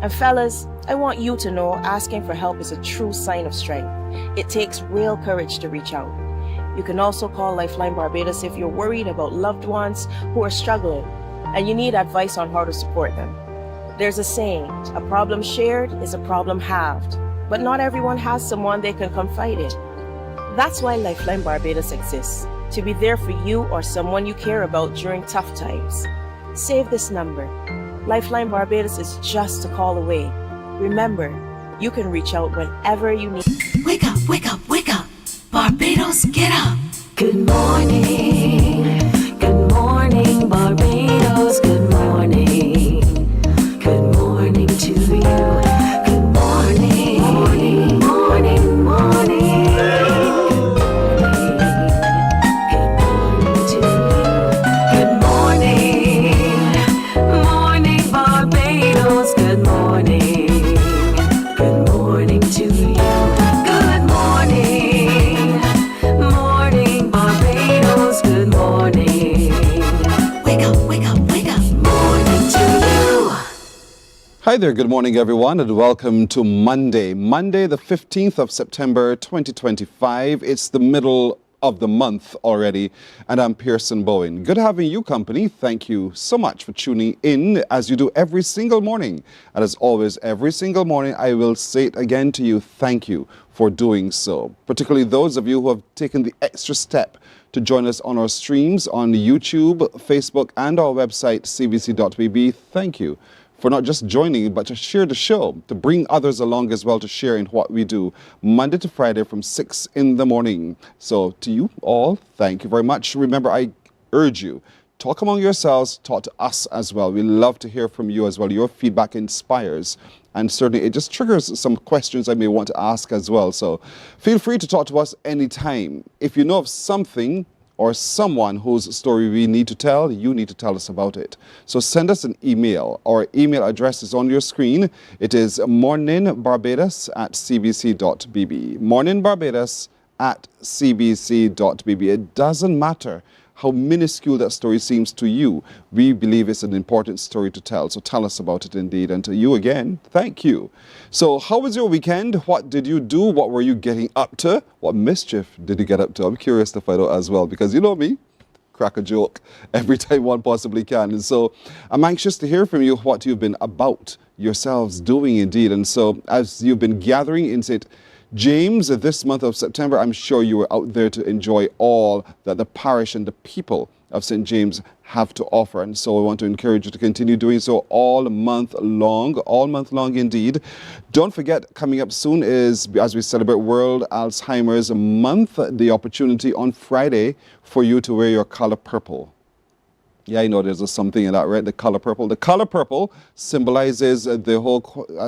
And fellas, I want you to know asking for help is a true sign of strength. It takes real courage to reach out. You can also call Lifeline Barbados if you're worried about loved ones who are struggling and you need advice on how to support them. There's a saying, a problem shared is a problem halved, but not everyone has someone they can confide in. That's why Lifeline Barbados exists, to be there for you or someone you care about during tough times. Save this number. Lifeline Barbados is just a call away. Remember, you can reach out whenever you need. Wake up, wake up, wake up. Barbados, get up. Good morning. Good morning, Barbados. Good morning. Good morning to you. Good morning. Morning, morning, morning. Good morning to you. Good morning. Morning, Barbados. Good morning. Good morning to you. Good morning. Morning, Barbados. Good morning. Wake up, wake up, wake up. Morning to you. Hi there, good morning everyone, and welcome to Monday, the 15th of September 2025. It's the middle of the month already, and I'm Pearson Bowen. Good having you company. Thank you so much for tuning in as you do every single morning. And as always, every single morning, I will say it again to you, thank you for doing so. Particularly those of you who have taken the extra step to join us on our streams on YouTube, Facebook, and our website, cbc.bb. Thank you for not just joining, but to share the show, to bring others along as well to share in what we do Monday to Friday from 6 in the morning. So to you all, thank you very much. Remember, I urge you, talk among yourselves, talk to us as well. We love to hear from you as well. Your feedback inspires, and certainly it just triggers some questions I may want to ask as well. So feel free to talk to us anytime. If you know of something or someone whose story we need to tell, you need to tell us about it. So send us an email. Our email address is on your screen. It is morninbarbados@cbc.bb. morninbarbados@cbc.bb. It doesn't matter how minuscule that story seems to you. We believe it's an important story to tell. So tell us about it indeed. And to you again, thank you. So how was your weekend? What did you do? What were you getting up to? What mischief did you get up to? I'm curious to find out as well, because you know me, crack a joke every time one possibly can. And so I'm anxious to hear from you what you've been about yourselves doing indeed. And so as you've been gathering in St. James, this month of September, I'm sure you were out there to enjoy all that the parish and the people of St. James have to offer. And so I want to encourage you to continue doing so all month long indeed. Don't forget, coming up soon is, as we celebrate World Alzheimer's Month, the opportunity on Friday for you to wear your color purple. Yeah, I know there's something in that, right? The color purple. The color purple symbolizes the whole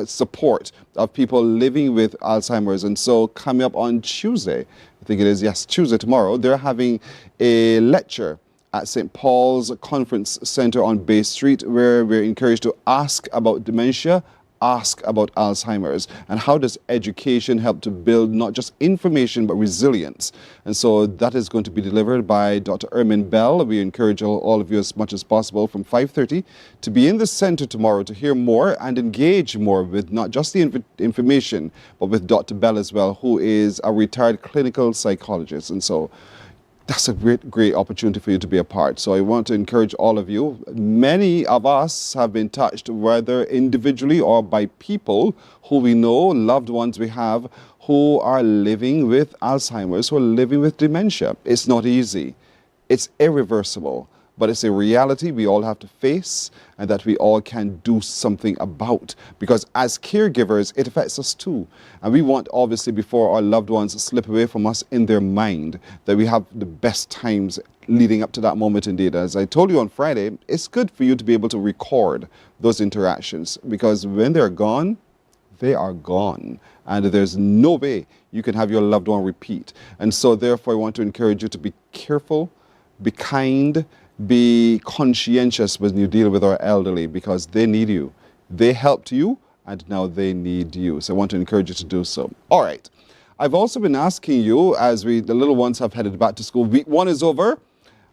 support of people living with Alzheimer's. And so coming up on Tuesday, I think it is, yes, Tuesday, tomorrow, they're having a lecture at St. Paul's Conference Center on Bay Street, where we're encouraged to ask about dementia, ask about Alzheimer's, and how does education help to build not just information but resilience. And so that is going to be delivered by Dr. Ermin Bell. We encourage all of you as much as possible from 5:30 to be in the center tomorrow to hear more and engage more with not just the information, but with Dr. Bell as well, who is a retired clinical psychologist. And so that's a great opportunity for you to be a part. So I want to encourage all of you. Many of us have been touched, whether individually or by people who we know, loved ones we have, who are living with Alzheimer's, who are living with dementia. It's not easy. It's irreversible. But it's a reality we all have to face and that we all can do something about. Because as caregivers, it affects us too. And we want, obviously, before our loved ones slip away from us in their mind, that we have the best times leading up to that moment indeed. As I told you on Friday, it's good for you to be able to record those interactions, because when they're gone, they are gone. And there's no way you can have your loved one repeat. And so therefore, I want to encourage you to be careful, be kind, be conscientious when you deal with our elderly, because they need you. They helped you, and now they need you. So I want to encourage you to do so. All right. I've also been asking you, as the little ones have headed back to school, week 1 is over.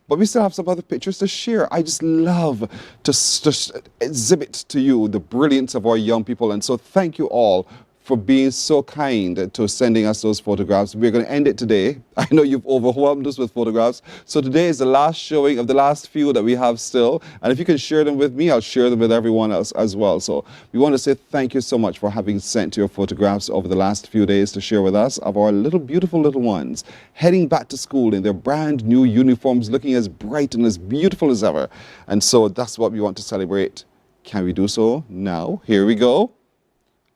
but we still have some other pictures to share. I just love to exhibit to you the brilliance of our young people. And so thank you all for being so kind to sending us those photographs. We're going to end it today. I know you've overwhelmed us with photographs. So today is the last showing of the last few that we have still. And if you can share them with me, I'll share them with everyone else as well. So we want to say thank you so much for having sent your photographs over the last few days to share with us of our little beautiful little ones heading back to school in their brand new uniforms, looking as bright and as beautiful as ever. And so that's what we want to celebrate. Can we do so now? Here we go.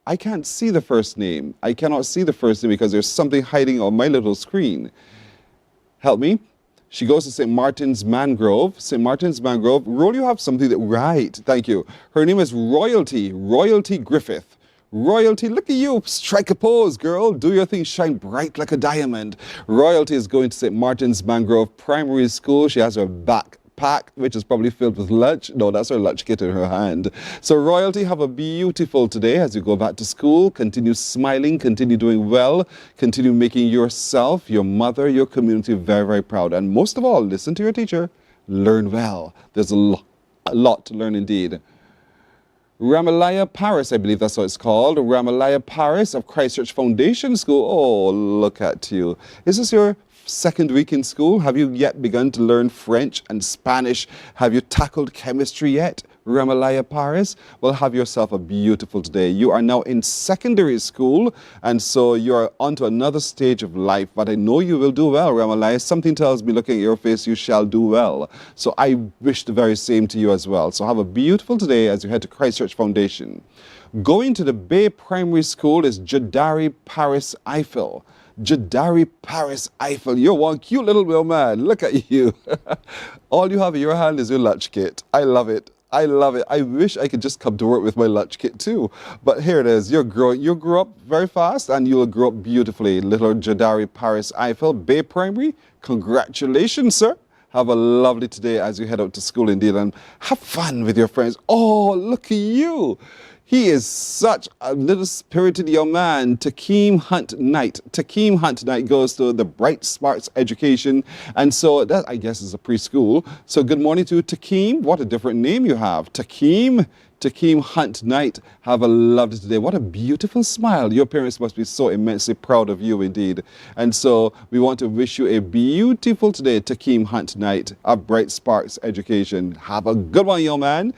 I can't see the first name. I cannot see the first name because there's something hiding on my little screen. Help me. She goes to St. Martin's Mangrove. St. Martin's Mangrove. Roll, you have something that, right, thank you. Her name is Royalty Griffith. Royalty, look at you, strike a pose, girl. Do your thing, shine bright like a diamond. Royalty is going to St. Martin's Mangrove Primary School. She has her backpack, which is probably filled with lunch. No, that's her lunch kit in her hand. So Royalty, have a beautiful today as you go back to school. Continue smiling, continue doing well, continue making yourself, your mother, your community very, very proud. And most of all, listen to your teacher. Learn well. There's a lot to learn indeed. Ramalaya Paris, I believe that's what it's called. Ramalaya Paris of Christchurch Foundation School. Oh, look at you. Is this your second week in school? Have you yet begun to learn French and Spanish? Have you tackled chemistry yet? Ramalaya Paris? Well, have yourself a beautiful day. You are now in secondary school, and so you are on to another stage of life, but I know you will do well, Ramalaya. Something tells me, looking at your face, you shall do well. So I wish the very same to you as well. So have a beautiful day as you head to Christchurch Foundation. Going to the Bay Primary School is Jadari Paris Eiffel. Jadari Paris Eiffel. You're one cute little man. Look at you. All you have in your hand is your lunch kit. I love it. I love it. I wish I could just come to work with my lunch kit too. But here it is. You'll grow up very fast and you'll grow up beautifully. Little Jadari Paris Eiffel, Bay Primary. Congratulations, sir. Have a lovely day as you head out to school indeed, and have fun with your friends. Oh, look at you. He is such a little spirited young man. Takeem Hunt Knight. Takeem Hunt Knight goes to the Bright Sparks Education. And so that, I guess, is a preschool. So good morning to Takeem. What a different name you have. Takeem Hunt Knight. Have a lovely day. What a beautiful smile. Your parents must be so immensely proud of you indeed. And so we want to wish you a beautiful today, Takeem Hunt Knight of Bright Sparks Education. Have a good one, young man.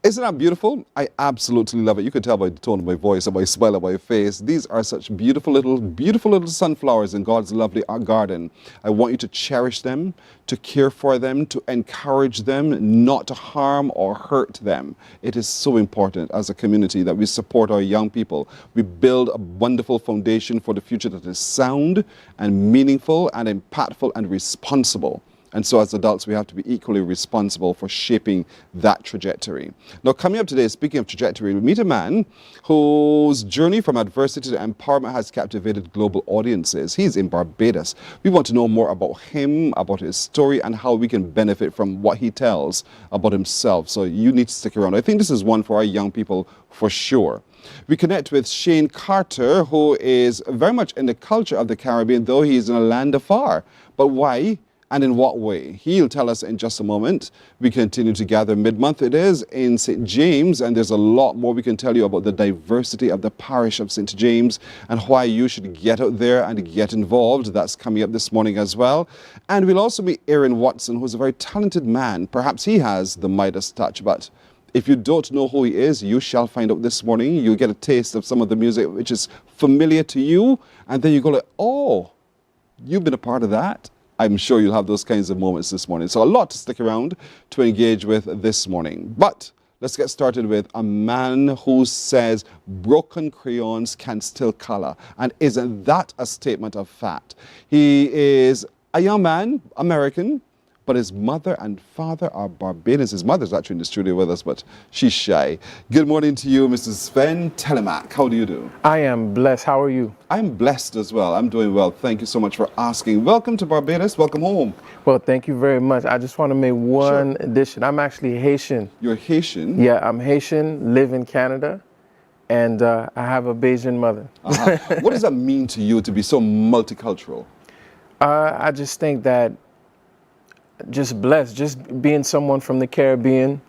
Isn't that beautiful? I absolutely love it. You can tell by the tone of my voice and my smile on my face. These are such beautiful little sunflowers in God's lovely garden. I want you to cherish them, to care for them, to encourage them, not to harm or hurt them. It is so important as a community that we support our young people. We build a wonderful foundation for the future that is sound and meaningful and impactful and responsible. And so as adults, we have to be equally responsible for shaping that trajectory. Now, coming up today, speaking of trajectory, we meet a man whose journey from adversity to empowerment has captivated global audiences. He's in Barbados. We want to know more about him, about his story, and how we can benefit from what he tells about himself. So you need to stick around. I think this is one for our young people for sure. We connect with Shane Carter, who is very much in the culture of the Caribbean, though he is in a land afar. But why? And in what way? He'll tell us in just a moment. We continue to gather mid-month. It is in St. James, and there's a lot more we can tell you about the diversity of the parish of St. James and why you should get out there and get involved. That's coming up this morning as well. And we'll also meet Aaron Watson, who's a very talented man. Perhaps he has the Midas touch, but if you don't know who he is, you shall find out this morning. You'll get a taste of some of the music which is familiar to you, and then you go like, oh, you've been a part of that? I'm sure you'll have those kinds of moments this morning. So a lot to stick around to engage with this morning. But let's get started with a man who says broken crayons can still color. And isn't that a statement of fact? He is a young man, American, but his mother and father are Barbadians. His mother's actually in the studio with us, but she's shy. Good morning to you, Mr. Svens Telemaque. How do you do? I am blessed. How are you? I'm blessed as well. I'm doing well. Thank you so much for asking. Welcome to Barbados. Welcome home. Well, thank you very much. I just want to make one addition. I'm actually Haitian. You're Haitian? Yeah, I'm Haitian, live in Canada, and I have a Bajan mother. What does that mean to you to be so multicultural? I just think that just blessed. Just being someone from the Caribbean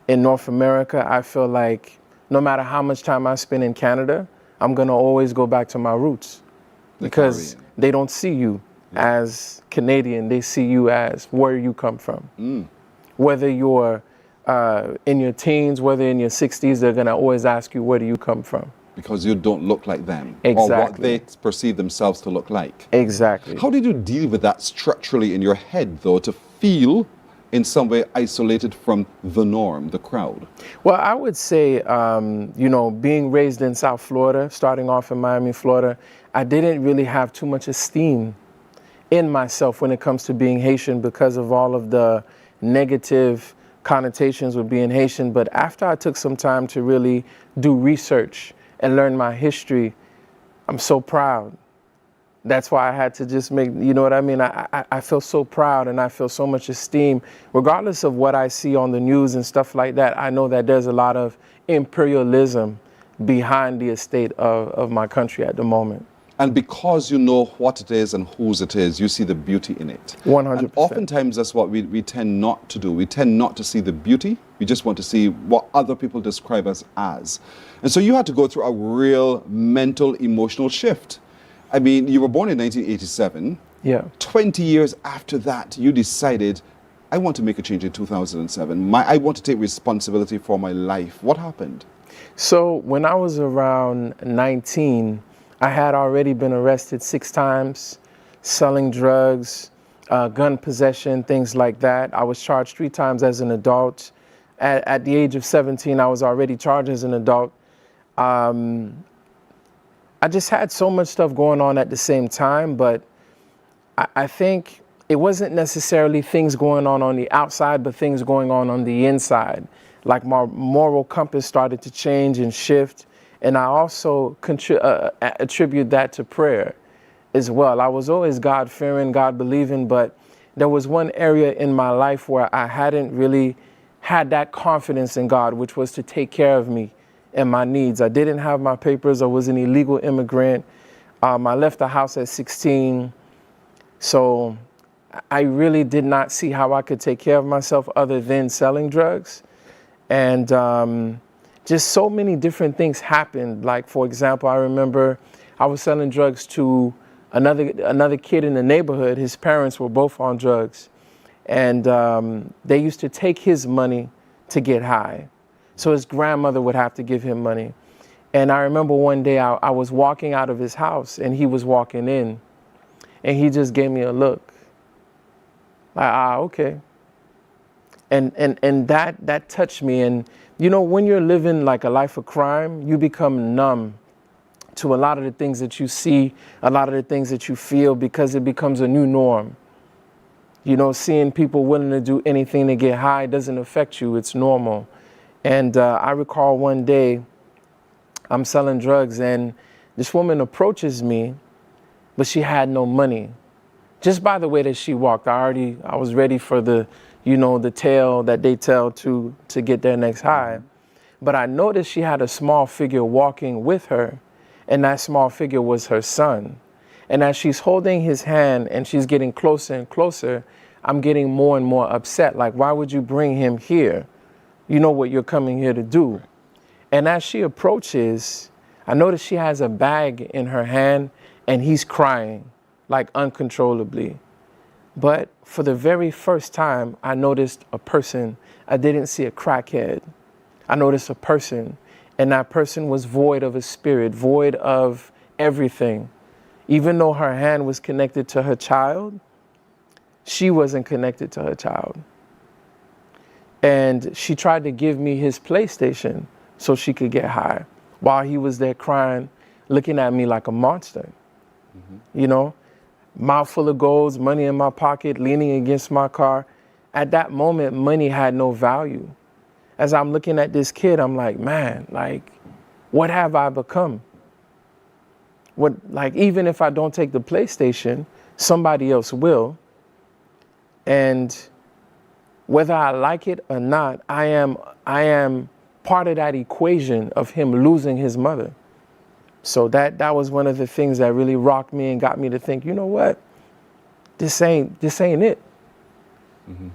in North America, I feel like no matter how much time I spend in Canada, I'm going to always go back to my roots because they don't see you as Canadian. They see you as where you come from. Whether you're in your teens, whether in your 60s, they're going to always ask you, where do you come from? Because you don't look like them. Exactly. Or what they perceive themselves to look like. Exactly. How did you deal with that structurally in your head, though, to feel in some way isolated from the norm, the crowd? Well, I would say, you know, being raised in South Florida, starting off in Miami, Florida, I didn't really have too much esteem in myself when it comes to being Haitian because of all of the negative connotations with being Haitian. But after I took some time to really do research and learn my history, I'm so proud. That's why I had to just make, you know what I mean? I feel so proud and I feel so much esteem. Regardless of what I see on the news and stuff like that, I know that there's a lot of imperialism behind the estate of my country at the moment. And because you know what it is and whose it is, you see the beauty in it. 100%. And oftentimes that's what we tend not to do. We tend not to see the beauty. We just want to see what other people describe us as. And so you had to go through a real mental, emotional shift. I mean, you were born in 1987. Yeah. 20 years after that, you decided, I want to make a change in 2007. I want to take responsibility for my life. What happened? So when I was around 19, I had already been arrested 6 times, selling drugs, gun possession, things like that. I was charged 3 times as an adult. At the age of 17, I was already charged as an adult. I just had so much stuff going on at the same time, but I think it wasn't necessarily things going on the outside, but things going on the inside. Like my moral compass started to change and shift. And I also attribute that to prayer as well. I was always God-fearing, God-believing, but there was one area in my life where I hadn't really had that confidence in God, which was to take care of me and my needs. I didn't have my papers. I was an illegal immigrant. I left the house at 16. So I really did not see how I could take care of myself other than selling drugs. And just so many different things happened. Like, for example, I remember I was selling drugs to another kid in the neighborhood. His parents were both on drugs. And they used to take his money to get high. So his grandmother would have to give him money. And I remember one day I was walking out of his house and he was walking in. And he just gave me a look. Like, okay. And that touched me. And you know, when you're living like a life of crime, you become numb to a lot of the things that you see, a lot of the things that you feel, because it becomes a new norm. You know, seeing people willing to do anything to get high doesn't affect you. It's normal. And I recall one day I'm selling drugs and this woman approaches me, but she had no money. Just by the way that she walked, I was ready for the, you know, the tale that they tell to get their next high. But I noticed she had a small figure walking with her, and that small figure was her son. And as she's holding his hand and she's getting closer and closer, I'm getting more and more upset. Like, why would you bring him here? You know what you're coming here to do. And as she approaches, I notice she has a bag in her hand and he's crying, like uncontrollably. But for the very first time, I noticed a person. I didn't see a crackhead. I noticed a person, and that person was void of a spirit, void of everything. Even though her hand was connected to her child, she wasn't connected to her child. And she tried to give me his PlayStation so she could get high while he was there crying, looking at me like a monster. You know, mouth full of golds, money in my pocket, leaning against my car. At that moment, money had no value. As I'm looking at this kid, I'm like, man, like, what have I become? What, like, even if I don't take the PlayStation, somebody else will. And whether I like it or not, I am part of that equation of him losing his mother. So that was one of the things that really rocked me and got me to think, you know what? This ain't it.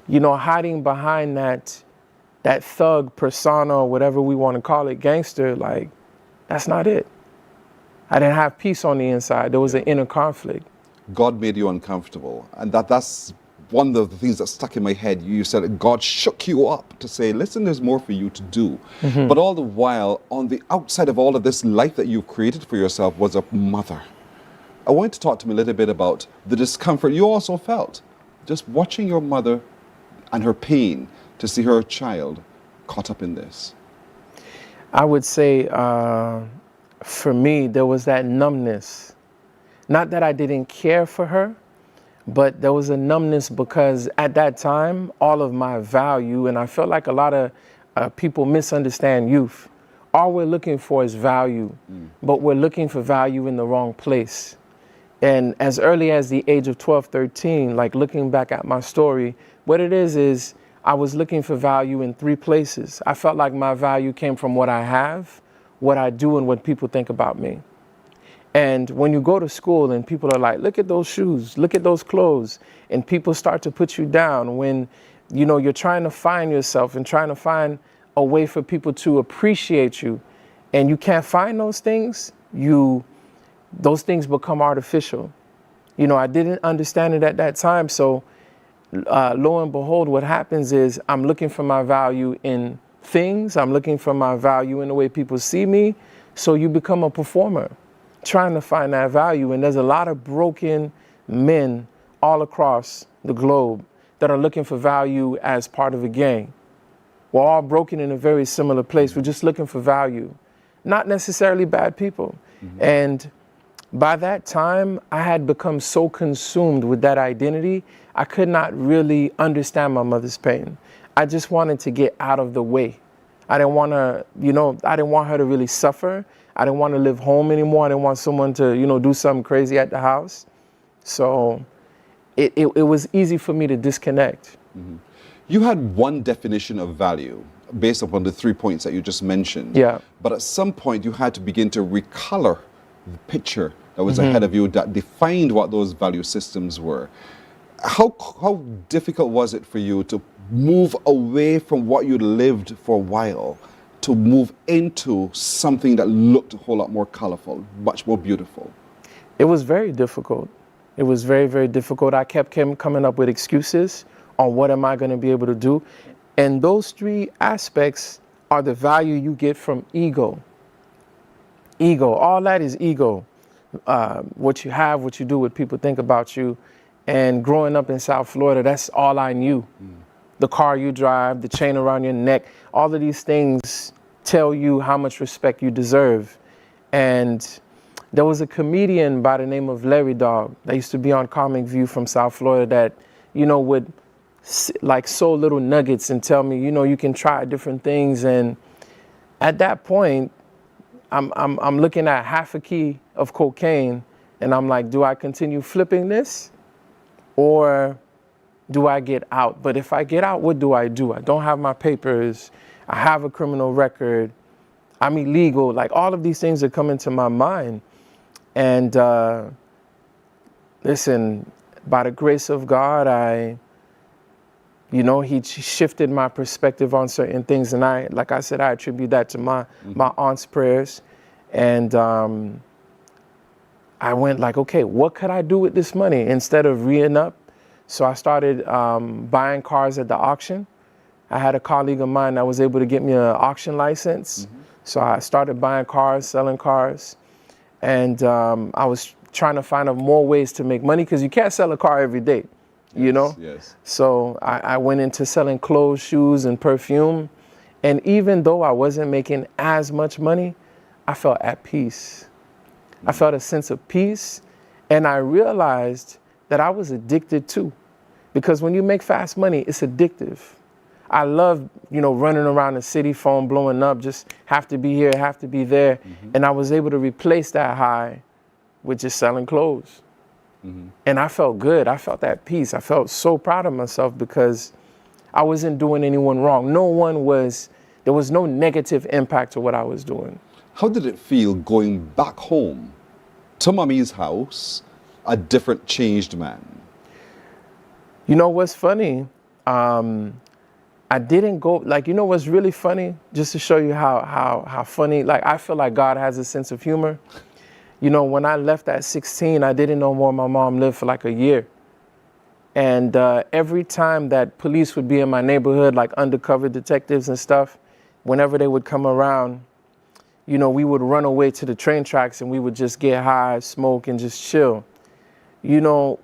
You know, hiding behind that thug persona or whatever we want to call it, gangster, like, that's not it. I didn't have peace on the inside. There was an inner conflict. God made you uncomfortable. And that's one of the things that stuck in my head. You said that God shook you up to say, listen, there's more for you to do. But all the while, on the outside of all of this life that you've created for yourself was a mother. I want you to talk to me a little bit about the discomfort you also felt just watching your mother and her pain to see her child caught up in this. I would say, for me, there was that numbness. Not that I didn't care for her, but there was a numbness because at that time, all of my value, and I felt like a lot of people misunderstand youth. All we're looking for is value, but we're looking for value in the wrong place. And as early as the age of 12, 13, like looking back at my story, what it is I was looking for value in 3 places. I felt like my value came from what I have, what I do, and what people think about me. And when you go to school and people are like, look at those shoes, look at those clothes, and people start to put you down when, you know, you're trying to find yourself and trying to find a way for people to appreciate you, and you can't find those things, those things become artificial. You know, I didn't understand it at that time, so lo and behold, what happens is I'm looking for my value in things, I'm looking for my value in the way people see me, so you become a performer, trying to find that value. And there's a lot of broken men all across the globe that are looking for value as part of a gang. We're all broken in a very similar place. We're just looking for value, not necessarily bad people. And by that time, I had become so consumed with that identity, I could not really understand my mother's pain. I just wanted to get out of the way. I didn't want to, I didn't want her to really suffer. I didn't want to live home anymore. I didn't want someone to, do something crazy at the house. So it was easy for me to disconnect. You had one definition of value based upon the 3 points that you just mentioned. Yeah. But at some point you had to begin to recolor the picture that was ahead of you that defined what those value systems were. How difficult was it for you to move away from what you lived for a while to move into something that looked a whole lot more colorful, much more beautiful? It was very difficult. It was very, very difficult. I kept coming up with excuses on what am I going to be able to do. And those 3 aspects are the value you get from ego. Ego, all that is ego. What you have, what you do, what people think about you. And growing up in South Florida, that's all I knew. The car you drive, the chain around your neck, all of these things tell you how much respect you deserve. And there was a comedian by the name of Larry Dog that used to be on Comic View from South Florida that, would like sow little nuggets and tell me, you can try different things. And at that point, I'm looking at half a key of cocaine and I'm like, do I continue flipping this or do I get out? But if I get out, what do? I don't have my papers. I have a criminal record. I'm illegal. Like all of these things that come into my mind. And listen, by the grace of God, he shifted my perspective on certain things. And like I said, I attribute that to my aunt's prayers. And I went like, okay, what could I do with this money instead of re-ing up? So I started buying cars at the auction. I had a colleague of mine that was able to get me an auction license. So I started buying cars, selling cars. And I was trying to find out more ways to make money because you can't sell a car every day, Yes. So I went into selling clothes, shoes, and perfume. And even though I wasn't making as much money, I felt at peace. I felt a sense of peace. And I realized that I was addicted too. Because when you make fast money, it's addictive. I love, running around the city, phone blowing up, just have to be here, have to be there. And I was able to replace that high with just selling clothes. And I felt good. I felt that peace. I felt so proud of myself because I wasn't doing anyone wrong. There was no negative impact to what I was doing. How did it feel going back home to Mommy's house, a different, changed man? You know what's funny? I didn't go, like, you know what's really funny? Just to show you how funny, like, I feel like God has a sense of humor. You know, when I left at 16, I didn't know where my mom lived for like a year. And every time that police would be in my neighborhood, like undercover detectives and stuff, whenever they would come around, you know, we would run away to the train tracks and we would just get high, smoke, and just chill. You know,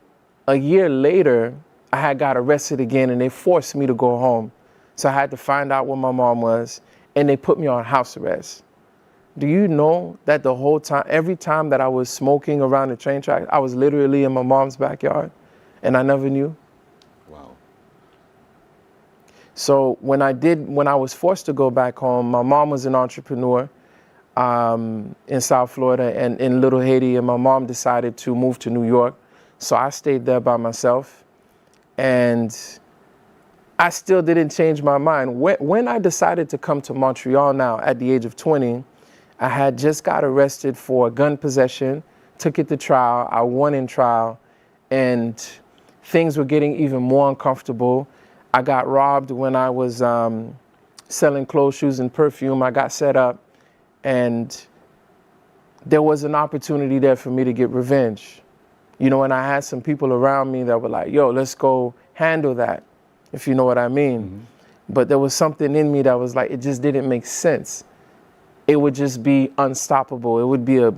a year later, I had got arrested again and they forced me to go home. So I had to find out where my mom was and they put me on house arrest. Do you know that the whole time, every time that I was smoking around the train track, I was literally in my mom's backyard and I never knew? Wow. So when I was forced to go back home, my mom was an entrepreneur in South Florida and in Little Haiti, and my mom decided to move to New York. So I stayed there by myself and I still didn't change my mind. When I decided to come to Montreal now at the age of 20, I had just got arrested for gun possession, took it to trial, I won in trial, and things were getting even more uncomfortable. I got robbed when I was selling clothes, shoes, and perfume. I got set up, and there was an opportunity there for me to get revenge. You know, and I had some people around me that were like, yo, let's go handle that, if you know what I mean. Mm-hmm. But there was something in me that was like, it just didn't make sense. It would just be unstoppable. It would be a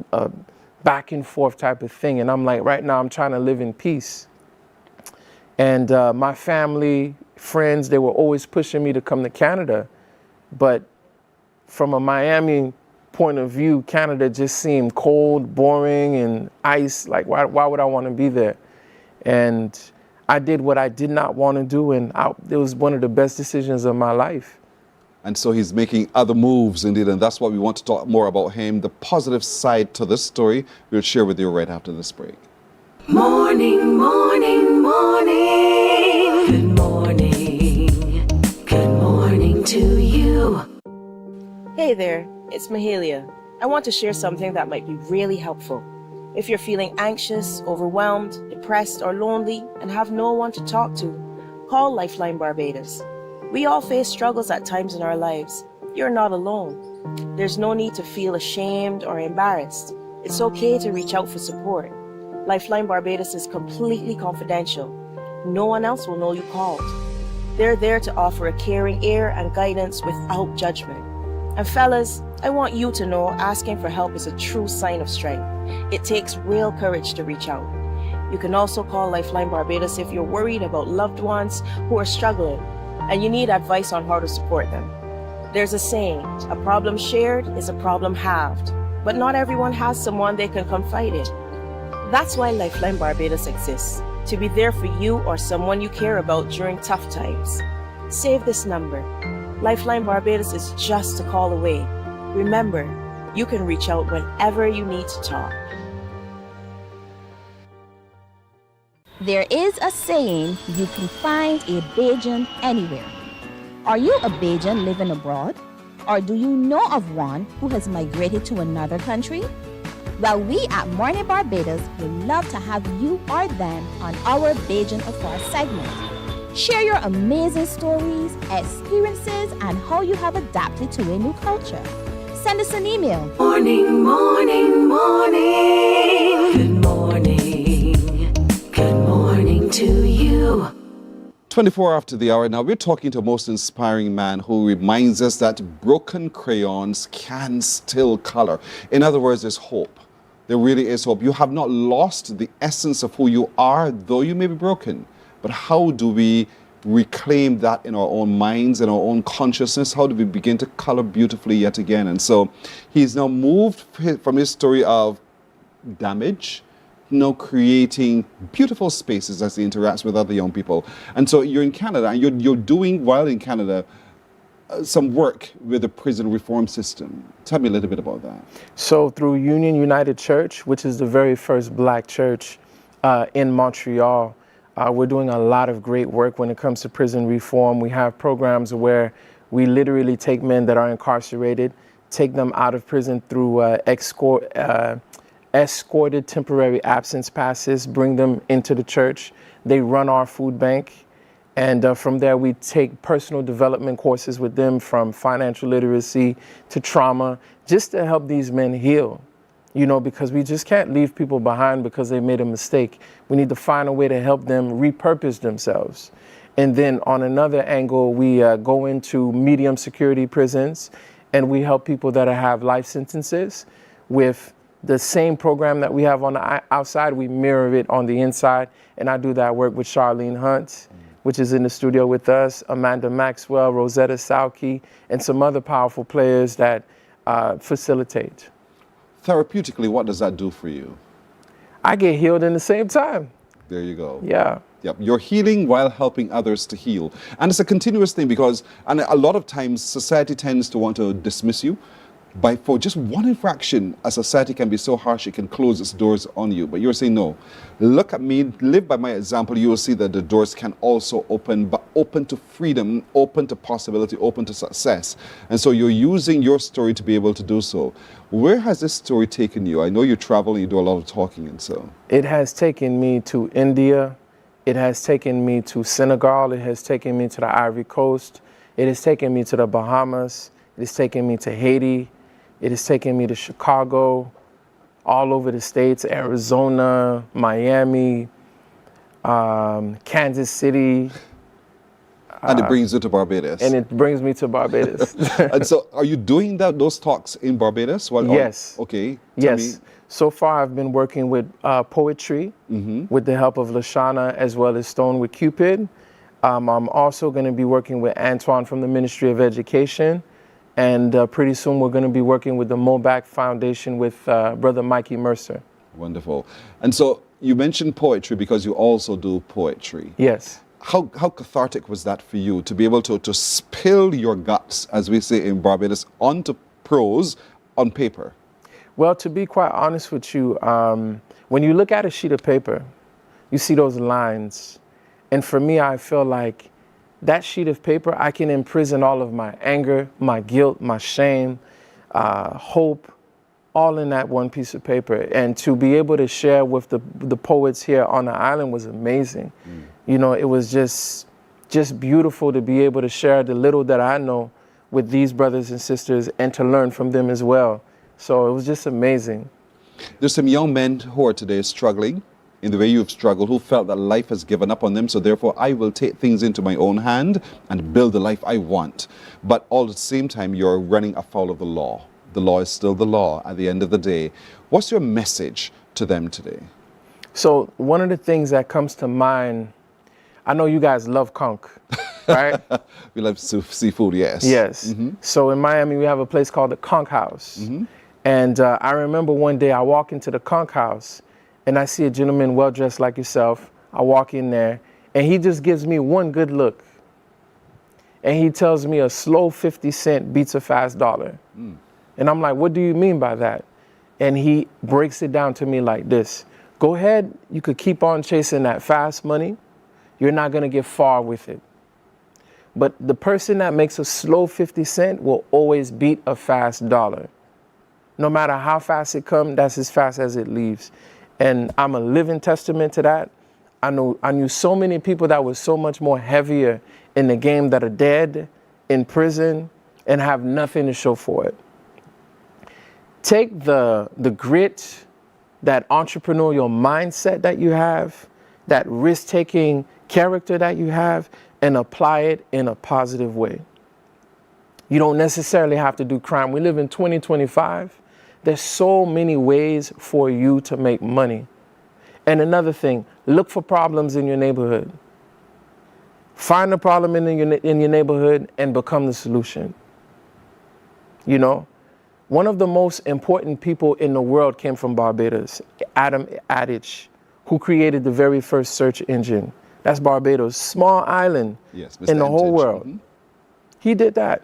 back and forth type of thing. And I'm like, right now I'm trying to live in peace. And my family, friends, they were always pushing me to come to Canada. But from a Miami point of view, Canada just seemed cold, boring, and ice. Like, why would I want to be there? And I did what I did not want to do, and it was one of the best decisions of my life. And so he's making other moves, indeed, and that's why we want to talk more about him. The positive side to this story, we'll share with you right after this break. Morning, morning, morning. Good morning. Good morning to you. Hey there, it's Mahalia. I want to share something that might be really helpful. If you're feeling anxious, overwhelmed, depressed, or lonely, and have no one to talk to, call Lifeline Barbados. We all face struggles at times in our lives. You're not alone. There's no need to feel ashamed or embarrassed. It's okay to reach out for support. Lifeline Barbados is completely confidential. No one else will know you called. They're there to offer a caring ear and guidance without judgment. And fellas, I want you to know asking for help is a true sign of strength. It takes real courage to reach out. You can also call Lifeline Barbados if you're worried about loved ones who are struggling and you need advice on how to support them. There's a saying, a problem shared is a problem halved, but not everyone has someone they can confide in. That's why Lifeline Barbados exists, to be there for you or someone you care about during tough times. Save this number. Lifeline Barbados is just a call away. Remember, you can reach out whenever you need to talk. There is a saying, you can find a Bajan anywhere. Are you a Bajan living abroad? Or do you know of one who has migrated to another country? Well, we at Mornin Barbados would love to have you or them on our Bajan Affair segment. Share your amazing stories, experiences, and how you have adapted to a new culture. Send us an email. Morning, morning, morning. Good morning. Good morning to you. 24 after the hour now, we're talking to a most inspiring man who reminds us that broken crayons can still color. In other words, there's hope. There really is hope. You have not lost the essence of who you are, though you may be broken. But how do we reclaim that in our own minds and our own consciousness? How do we begin to color beautifully yet again? And so he's now moved from his story of damage, now creating beautiful spaces as he interacts with other young people. And so you're in Canada, and you're doing, while in Canada, some work with the prison reform system. Tell me a little bit about that. So through Union United Church, which is the very first Black church in Montreal, we're doing a lot of great work when it comes to prison reform. We have programs where we literally take men that are incarcerated, take them out of prison through escorted temporary absence passes, bring them into the church. They run our food bank, And from there, we take personal development courses with them, from financial literacy to trauma, just to help these men heal. Because we just can't leave people behind because they made a mistake. We need to find a way to help them repurpose themselves. And then on another angle, we go into medium security prisons, and we help people that have life sentences with the same program that we have on the outside. We mirror it on the inside. And I do that work with Charlene Hunt, which is in the studio with us, Amanda Maxwell, Rosetta Salke, and some other powerful players that facilitate. Therapeutically, what does that do for you? I get healed in the same time. There you go. Yeah. Yep. You're healing while helping others to heal. And it's a continuous thing because, and a lot of times society tends to want to dismiss you. For just one infraction, a society can be so harsh it can close its doors on you. But you're saying, no, look at me, live by my example. You will see that the doors can also open, but open to freedom, open to possibility, open to success. And so you're using your story to be able to do so. Where has this story taken you? I know you travel and you do a lot of talking, and so. It has taken me to India. It has taken me to Senegal. It has taken me to the Ivory Coast. It has taken me to the Bahamas. It has taken me to Haiti. It has taken me to Chicago, all over the states, Arizona, Miami, Kansas City. And it brings you to Barbados. And it brings me to Barbados. And so are you doing those talks in Barbados? Yes. Okay. Yes. So far I've been working with poetry with the help of Lashana, as well as Stone with Cupid. I'm also going to be working with Antoine from the Ministry of Education. And pretty soon we're going to be working with the Mobac Foundation with Brother Mikey Mercer. Wonderful. And so you mentioned poetry because you also do poetry. Yes. How cathartic was that for you to be able to spill your guts, as we say in Barbados, onto prose on paper? Well, to be quite honest with you, when you look at a sheet of paper, you see those lines. And for me, I feel like that sheet of paper, I can imprison all of my anger, my guilt, my shame, hope, all in that one piece of paper. And to be able to share with the poets here on the island was amazing. It was just beautiful to be able to share the little that I know with these brothers and sisters and to learn from them as well. So it was just amazing. There's some young men who are today struggling in the way you've struggled, who felt that life has given up on them, so therefore I will take things into my own hand and build the life I want. But all at the same time, you're running afoul of the law. The law is still the law at the end of the day. What's your message to them today? So one of the things that comes to mind, I know you guys love conch, right? We love seafood, yes. Yes. So in Miami, we have a place called the Conch House. And I remember one day I walk into the Conch House and I see a gentleman well-dressed like yourself. I walk in there and he just gives me one good look. And he tells me a slow 50 cent beats a fast dollar. And I'm like, what do you mean by that? And he breaks it down to me like this. Go ahead, you could keep on chasing that fast money. You're not gonna get far with it. But the person that makes a slow 50 cent will always beat a fast dollar. No matter how fast it comes, that's as fast as it leaves. And I'm a living testament to that. I knew so many people that were so much more heavier in the game that are dead, in prison, and have nothing to show for it. Take the grit, that entrepreneurial mindset that you have, that risk-taking character that you have, and apply it in a positive way. You don't necessarily have to do crime. We live in 2025. There's so many ways for you to make money. And another thing, look for problems in your neighborhood. Find a problem in your neighborhood and become the solution. One of the most important people in the world came from Barbados, Adam Adich, who created the very first search engine. That's Barbados, small island in the whole world. He did that.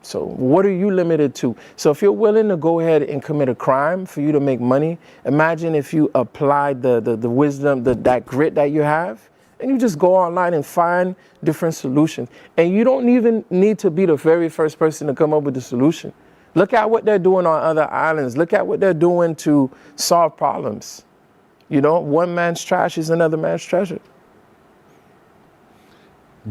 So what are you limited to? So if you're willing to go ahead and commit a crime for you to make money, imagine if you applied the wisdom, that grit that you have, and you just go online and find different solutions. And you don't even need to be the very first person to come up with the solution. Look at what they're doing on other islands. Look at what they're doing to solve problems. One man's trash is another man's treasure.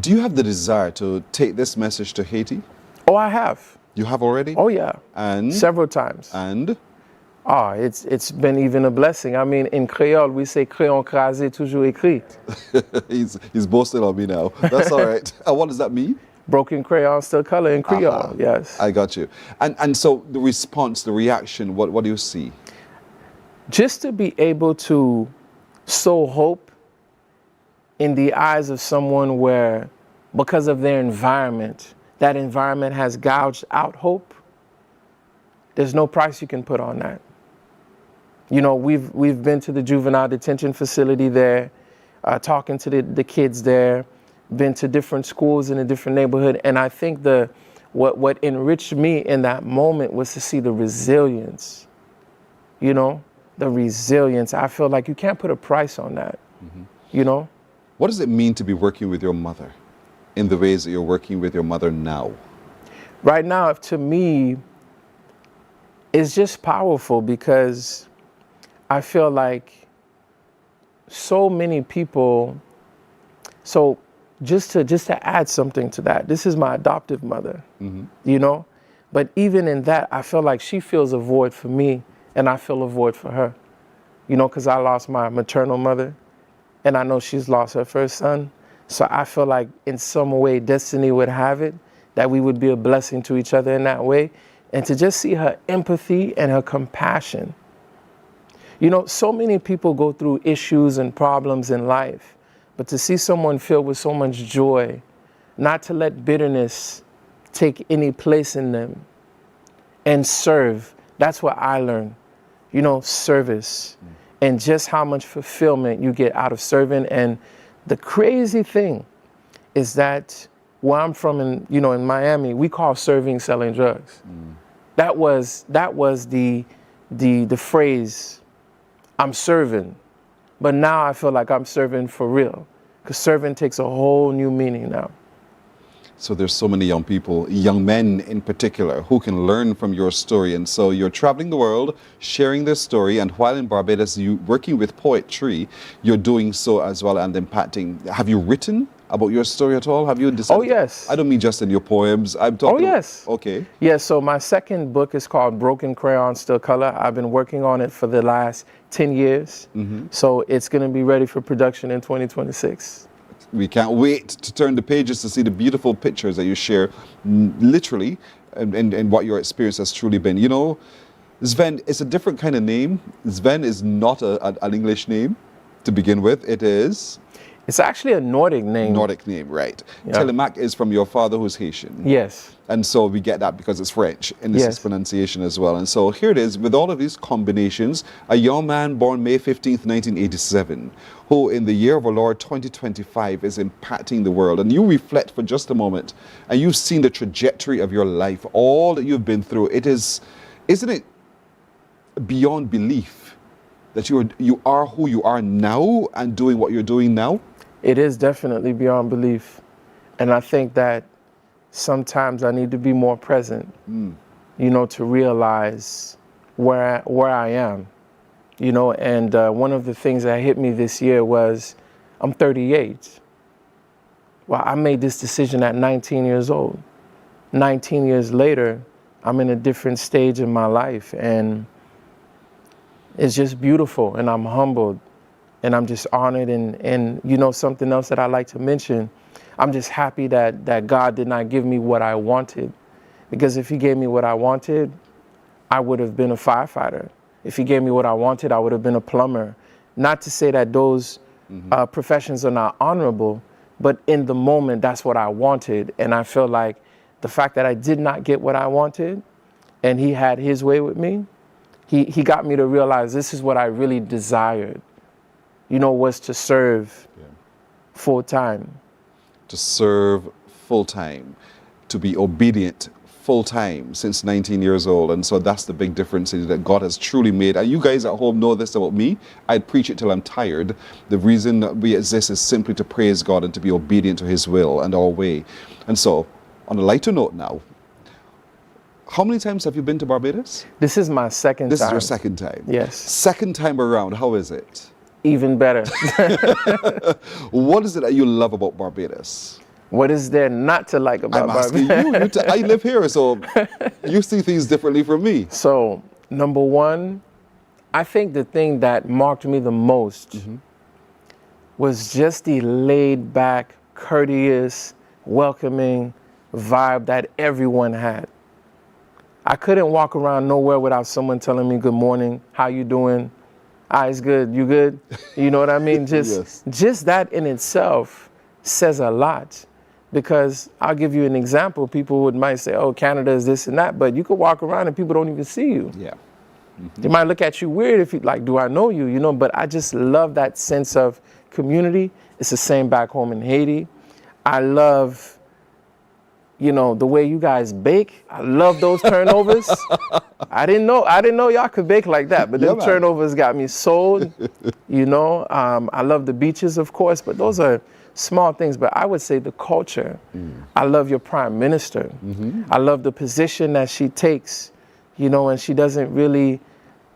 Do you have the desire to take this message to Haiti? Oh, I have. You have already? Oh, yeah. And? Several times. And? It's been even a blessing. I mean, in Creole, we say crayon crasé toujours écrit. he's boasting on me now. That's all right. And what does that mean? Broken crayon, still color in Creole, yes. I got you. And so the response, the reaction, what do you see? Just to be able to sow hope in the eyes of someone where, because of their environment, that environment has gouged out hope, there's no price you can put on that. You know, we've been to the juvenile detention facility there, talking to the kids there, been to different schools in a different neighborhood, and I think what enriched me in that moment was to see the resilience, you know, the resilience. I feel like you can't put a price on that, you know? What does it mean to be working with your mother in the ways that you're working with your mother now? Right now, to me, it's just powerful because I feel like so many people, so just to add something to that, this is my adoptive mother, you know? But even in that, I feel like she feels a void for me and I feel a void for her, you know, because I lost my maternal mother and I know she's lost her first son. So I feel like in some way destiny would have it that we would be a blessing to each other in that way. And to just see her empathy and her compassion. You know, so many people go through issues and problems in life, but to see someone filled with so much joy, not to let bitterness take any place in them, and serve, that's what I learned. You know, service, and just how much fulfillment you get out of serving. And the crazy thing is that where I'm from, in Miami, we call serving selling drugs. That was the phrase, I'm serving. But now I feel like I'm serving for real, because serving takes a whole new meaning now. So there's so many young people, young men in particular, who can learn from your story. And so you're traveling the world, sharing this story, and while in Barbados, you working with poetry, you're doing so as well and impacting. Have you written about your story at all? Have you decided? Oh, yes. I don't mean just in your poems. I'm talking. Oh, yes. Okay. Yeah, so my second book is called Broken Crayon, Still Color. I've been working on it for the last 10 years. So it's going to be ready for production in 2026. We can't wait to turn the pages to see the beautiful pictures that you share, literally, and what your experience has truly been. You know, Sven, it's a different kind of name. Sven is not an English name to begin with. It is? It's actually a Nordic name. Nordic name, right. Yeah. Telemaque is from your father who's Haitian. Yes. And so we get that because it's French and this is pronunciation as well. And so here it is, with all of these combinations, a young man born May 15th, 1987, who in the year of our Lord 2025 is impacting the world. And you reflect for just a moment and you've seen the trajectory of your life, all that you've been through. It is, isn't it beyond belief that you are who you are now and doing what you're doing now? It is definitely beyond belief. And I think that sometimes I need to be more present, you know, to realize where I am, you know. And one of the things that hit me this year was I'm 38. Well, I made this decision at 19 years old. 19 years later, I'm in a different stage in my life, and it's just beautiful, and I'm humbled, and I'm just honored. And you know, something else that I like to mention, I'm just happy that God did not give me what I wanted, because if he gave me what I wanted, I would have been a firefighter. If he gave me what I wanted, I would have been a plumber. Not to say that those professions are not honorable, but in the moment, that's what I wanted. And I feel like the fact that I did not get what I wanted and he had his way with me, he got me to realize this is what I really desired, you know, was to serve full time. To serve full-time, to be obedient full-time since 19 years old. And so that's the big difference that God has truly made. And you guys at home know this about me. I'd preach it till I'm tired. The reason that we exist is simply to praise God and to be obedient to his will and our way. And so, on a lighter note now, how many times have you been to Barbados? This is my second time. This is your second time? Yes. Second time around, how is it? Even better. What is it that you love about Barbados? What is there not to like about I'm asking Barbados? you. I live here, so you see things differently from me. So, number one, I think the thing that marked me the most was just the laid back, courteous, welcoming vibe that everyone had. I couldn't walk around nowhere without someone telling me good morning, how you doing? It's good, you good? You know what I mean? Just that in itself says a lot. Because I'll give you an example. People might say, oh, Canada is this and that, but you could walk around and people don't even see you. Yeah. They might look at you weird if you like, do I know you? You know, but I just love that sense of community. It's the same back home in Haiti. I love, you know, the way you guys bake. I love those turnovers. I didn't know y'all could bake like that, but them turnovers got me sold. You know, I love the beaches, of course, but those are small things. But I would say the culture. I love your prime minister. I love the position that she takes, you know, and she doesn't really,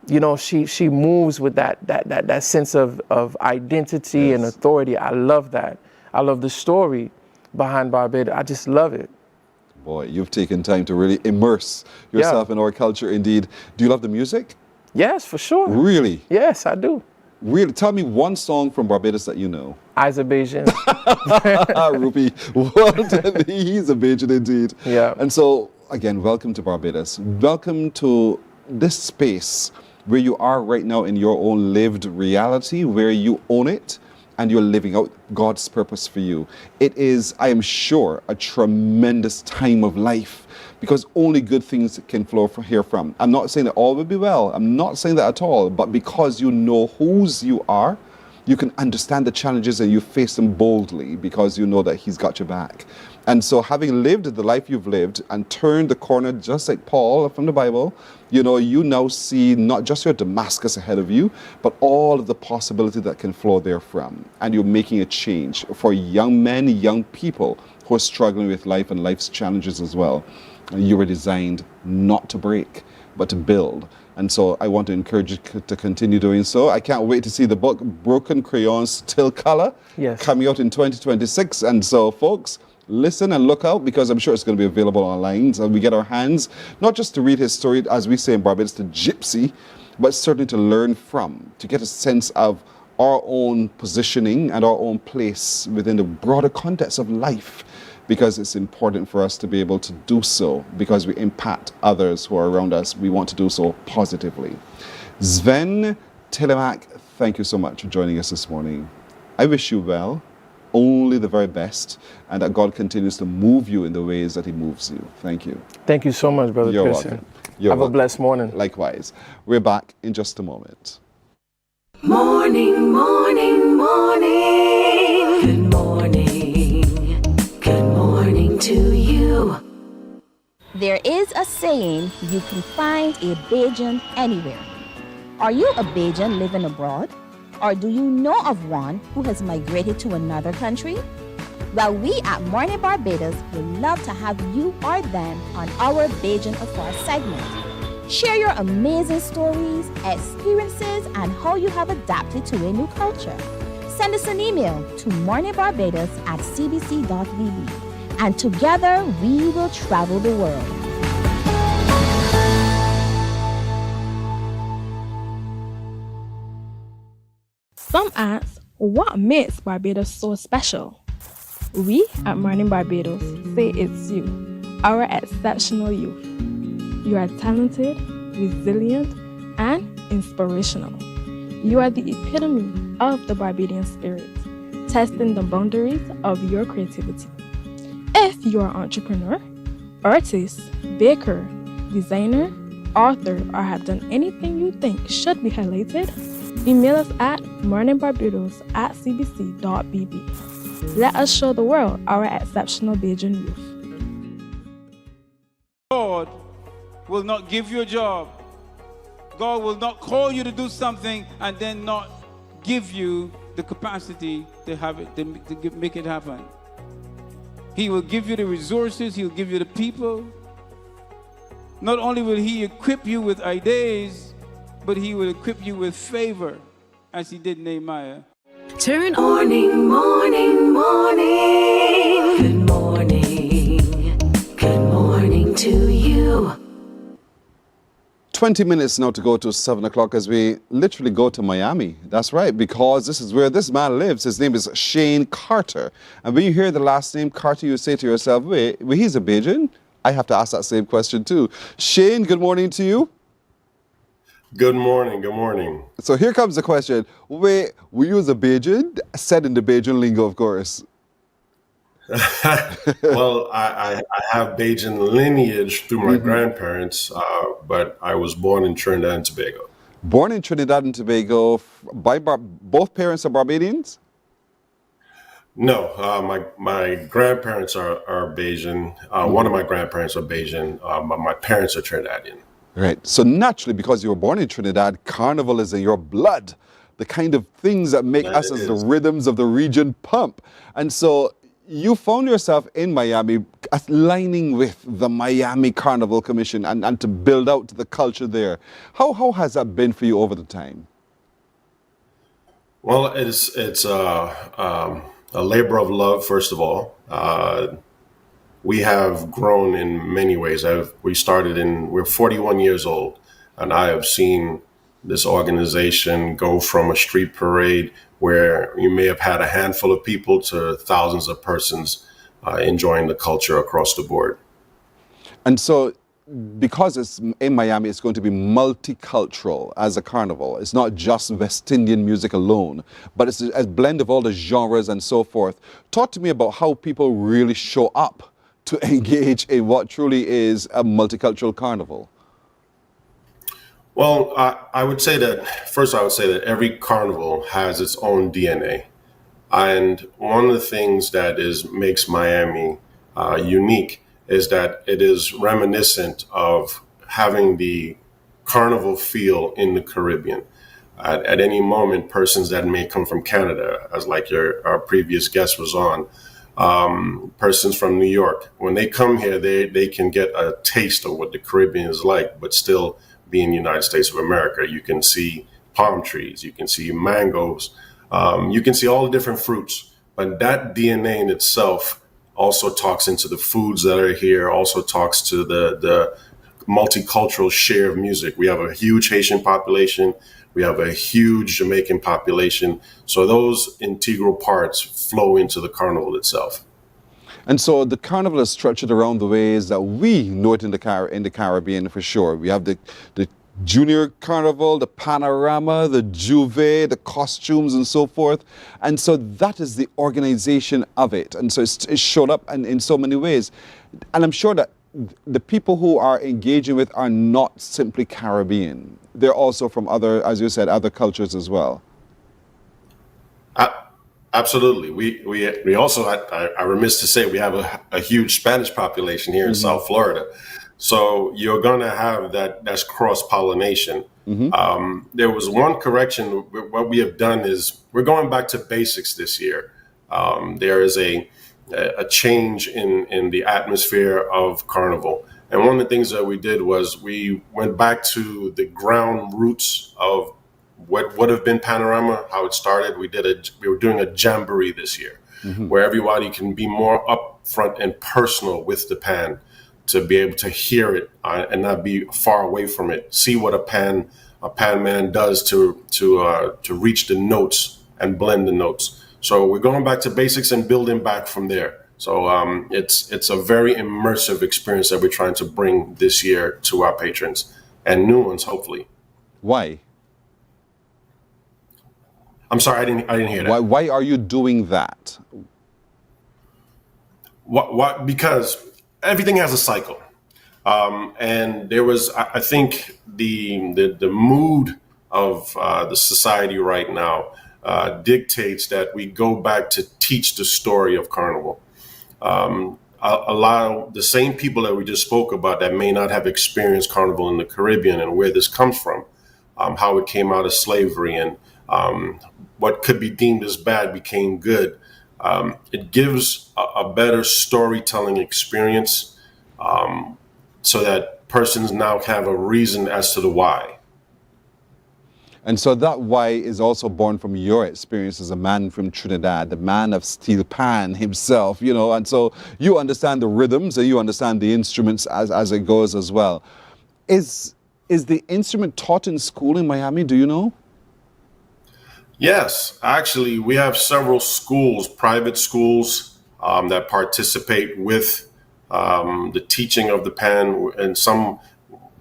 you know, she moves with that sense of identity and authority. I love that. I love the story behind Barbados. I just love it. Boy, you've taken time to really immerse yourself in our culture indeed. Do you love the music? Yes, for sure. Really? Yes, I do. Really? Tell me one song from Barbados that you know. Azerbaijan. Ruby, what? He's a Bajan indeed. Yeah. And so, again, welcome to Barbados. Welcome to this space where you are right now in your own lived reality, where you own it and you're living out God's purpose for you. It is, I am sure, a tremendous time of life because only good things can flow from here from. I'm not saying that all will be well. I'm not saying that at all. But because you know whose you are, you can understand the challenges and you face them boldly because you know that He's got your back. And so having lived the life you've lived and turned the corner just like Paul from the Bible, you know, you now see not just your Damascus ahead of you, but all of the possibility that can flow therefrom. And you're making a change for young men, young people who are struggling with life and life's challenges as well. You were designed not to break, but to build. And so I want to encourage you to continue doing so. I can't wait to see the book Broken Crayons Still Color coming out in 2026. And so, folks, listen and look out because I'm sure it's going to be available online. So we get our hands, not just to read his story, as we say in Barbados, the gypsy, but certainly to learn from, to get a sense of our own positioning and our own place within the broader context of life. Because it's important for us to be able to do so because we impact others who are around us. We want to do so positively. Svens Telemaque, thank you so much for joining us this morning. I wish you well, only the very best, and that God continues to move you in the ways that He moves you. Thank you. Thank you so much, Brother Christian. Welcome. You're welcome. A blessed morning. Likewise. We're back in just a moment. Morning, morning, morning. Good morning. Good morning to you. There is a saying, you can find a Bajan anywhere. Are you a Bajan living abroad? Or do you know of one who has migrated to another country? Well, we at Mornin Barbados would love to have you or them on our Bajan Afar segment. Share your amazing stories, experiences, and how you have adapted to a new culture. Send us an email to morninbarbados@cbc.vb, and together we will travel the world. Some ask, what makes Barbados so special? We at Mornin Barbados say it's you, our exceptional youth. You are talented, resilient, and inspirational. You are the epitome of the Barbadian spirit, testing the boundaries of your creativity. If you are an entrepreneur, artist, baker, designer, author, or have done anything you think should be highlighted, email us at morninbarbados@cbc.bb. Let us show the world our exceptional Bajan youth. God will not give you a job. God will not call you to do something and then not give you the capacity to have it, to make it happen. He will give you the resources. He'll give you the people. Not only will He equip you with ideas, but He will equip you with favor, as He did Nehemiah. Turn morning, morning, morning. Good to you. 20 minutes now to go to 7 o'clock as we literally go to Miami. That's right, because this is where this man lives. His name is Shane Carter. And when you hear the last name Carter, you say to yourself, wait, he's a Bajan? I have to ask that same question too. Shane, good morning to you. Good morning, good morning. So here comes the question. Wait, were you a Bajan? Said in the Bajan lingo, of course. Well, I have Bajan lineage through my grandparents, but I was born in Trinidad and Tobago. Born in Trinidad and Tobago, both parents are Barbadians? No, my grandparents are Bajan. One of my grandparents are Bajan. My parents are Trinidadian. Right. So naturally, because you were born in Trinidad, carnival is in your blood. The kind of things that make us as the rhythms of the region pump. And so you found yourself in Miami aligning with the Miami Carnival Commission and to build out the culture there. How has that been for you over the time? Well, it's a labor of love, first of all. We have grown in many ways. We're 41 years old, and I have seen this organization go from a street parade where you may have had a handful of people to thousands of persons enjoying the culture across the board. And so because it's in Miami, it's going to be multicultural as a carnival. It's not just West Indian music alone, but it's a blend of all the genres and so forth. Talk to me about how people really show up to engage in what truly is a multicultural carnival. Well, I would say that every carnival has its own DNA. And one of the things that makes Miami unique is that it is reminiscent of having the carnival feel in the Caribbean. At any moment, persons that may come from Canada, as like our previous guest was on, persons from New York, when they come here, they can get a taste of what the Caribbean is like, but still be in the United States of America. You can see palm trees, you can see mangoes, you can see all the different fruits, but that DNA in itself also talks into the foods that are here, also talks to the multicultural share of music. We have a huge Haitian population. We have a huge Jamaican population. So those integral parts flow into the carnival itself. And so the carnival is structured around the ways that we know it in the Caribbean for sure. We have the Junior Carnival, the Panorama, the Juve, the costumes and so forth. And so that is the organization of it. And so it's showed up in so many ways. And I'm sure that the people who are engaging with are not simply Caribbean. They're also from other, as you said, other cultures as well. Absolutely. We also, I remiss to say, we have a huge Spanish population here in South Florida. So you're going to have that's cross-pollination. There was one correction. What we have done is we're going back to basics this year. There is a change in the atmosphere of Carnival. And one of the things that we did was we went back to the ground roots of what would have been Panorama, how it started. We were doing a jamboree this year, where everybody can be more upfront and personal with the pan, to be able to hear it and not be far away from it. See what a pan man does to reach the notes and blend the notes. So we're going back to basics and building back from there. So it's a very immersive experience that we're trying to bring this year to our patrons, and new ones, hopefully. Why? I'm sorry, I didn't hear that. Why are you doing that? What? Because everything has a cycle, and there was, I think, the mood of the society right now dictates that we go back to teach the story of Carnival. Allow the same people that we just spoke about that may not have experienced Carnival in the Caribbean and where this comes from, how it came out of slavery, and what could be deemed as bad became good. It gives a better storytelling experience, so that persons now have a reason as to the why. And so that why is also born from your experience as a man from Trinidad, the man of steel pan himself, you know, and so you understand the rhythms and you understand the instruments as it goes as well. Is the instrument taught in school in Miami, do you know? Yes, actually, we have several schools, private schools, that participate with the teaching of the pan, and some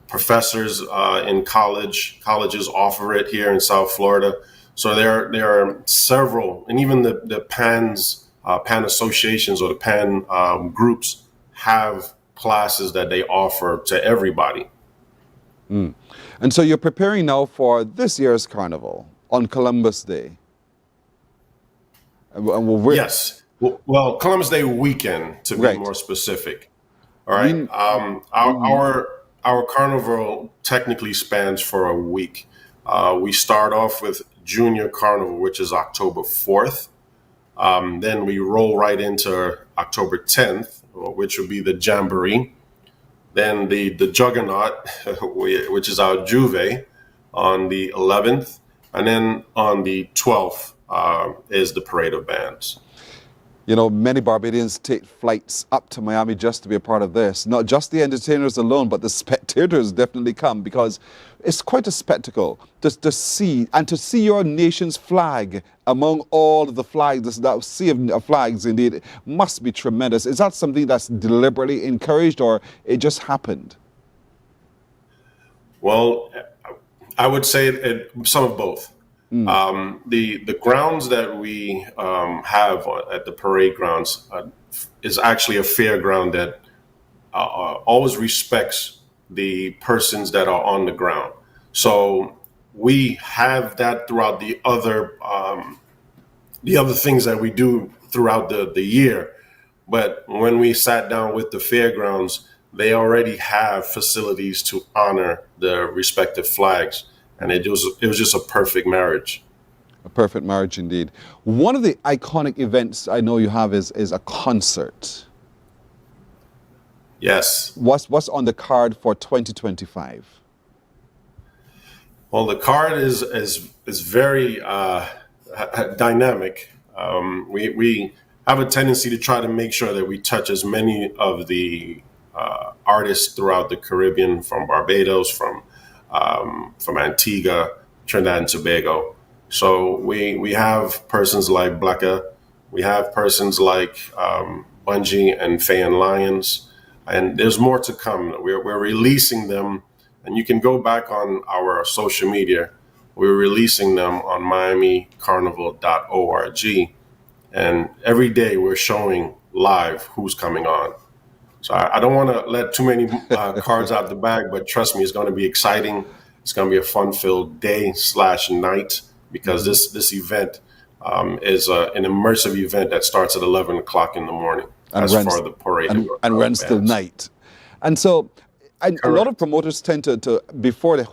professors in colleges offer it here in South Florida. So there are several, and even the pan associations or the pan groups have classes that they offer to everybody. Mm. And so you're preparing now for this year's carnival on Columbus Day. Yes. Well, Columbus Day weekend, to be more specific. All right. Our carnival technically spans for a week. We start off with Junior Carnival, which is October 4th. Then we roll right into October 10th, which would be the Jamboree. Then the Juggernaut, which is our Juve, on the 11th. And then on the 12th is the Parade of Bands. You know, many Barbadians take flights up to Miami just to be a part of this. Not just the entertainers alone, but the spectators definitely come because it's quite a spectacle to see your nation's flag among all of the flags. That sea of flags, indeed, must be tremendous. Is that something that's deliberately encouraged or it just happened? Well, I would say some of both. The grounds that we have at the parade grounds is actually a fairground that always respects the persons that are on the ground. So we have that throughout the other things that we do throughout the year. But when we sat down with the fairgrounds, they already have facilities to honor the respective flags. And it was just a perfect marriage. A perfect marriage indeed. One of the iconic events I know you have is a concert. Yes. What's on the card for 2025? Well, the card is very dynamic. We have a tendency to try to make sure that we touch as many of the artists throughout the Caribbean, from Barbados, from Antigua, Trinidad and Tobago. So we have persons like Blacka, we have persons like Bungie and Faye and Lyons, and there's more to come. We're releasing them, and you can go back on our social media. We're releasing them on miamicarnival.org, and every day we're showing live who's coming on. So I don't want to let too many cards out the bag, but trust me, it's going to be exciting. It's going to be a fun-filled day/night because this event is an immersive event that starts at 11 o'clock in the morning and runs, for the parade. And runs till night. And so a lot of promoters tend to before they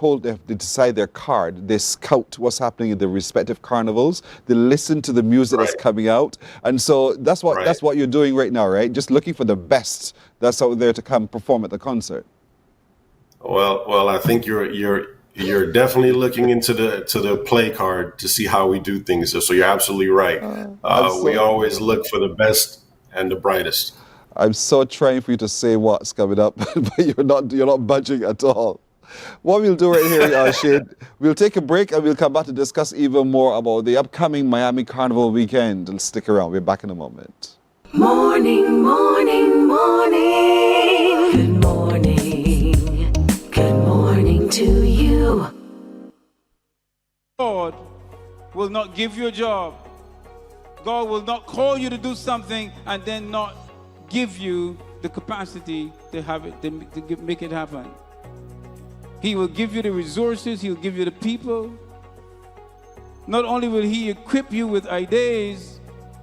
decide their card, they scout what's happening in the respective carnivals. They listen to the music that's coming out. And so that's what you're doing right now, right? Just looking for the best that's out there to come perform at the concert. Well, I think you're definitely looking into the play card to see how we do things. So you're absolutely right. We always look for the best and the brightest. I'm so trying for you to say what's coming up, but you're not budging at all. What we'll do right here, Shade, we'll take a break and we'll come back to discuss even more about the upcoming Miami Carnival weekend. And stick around. We're back in a moment. Morning, morning, morning. Good morning. Good morning to you. God will not give you a job. God will not call you to do something and then not give you the capacity to have it, to make it happen. He will give you the resources. He'll give you the people. Not only will he equip you with ideas,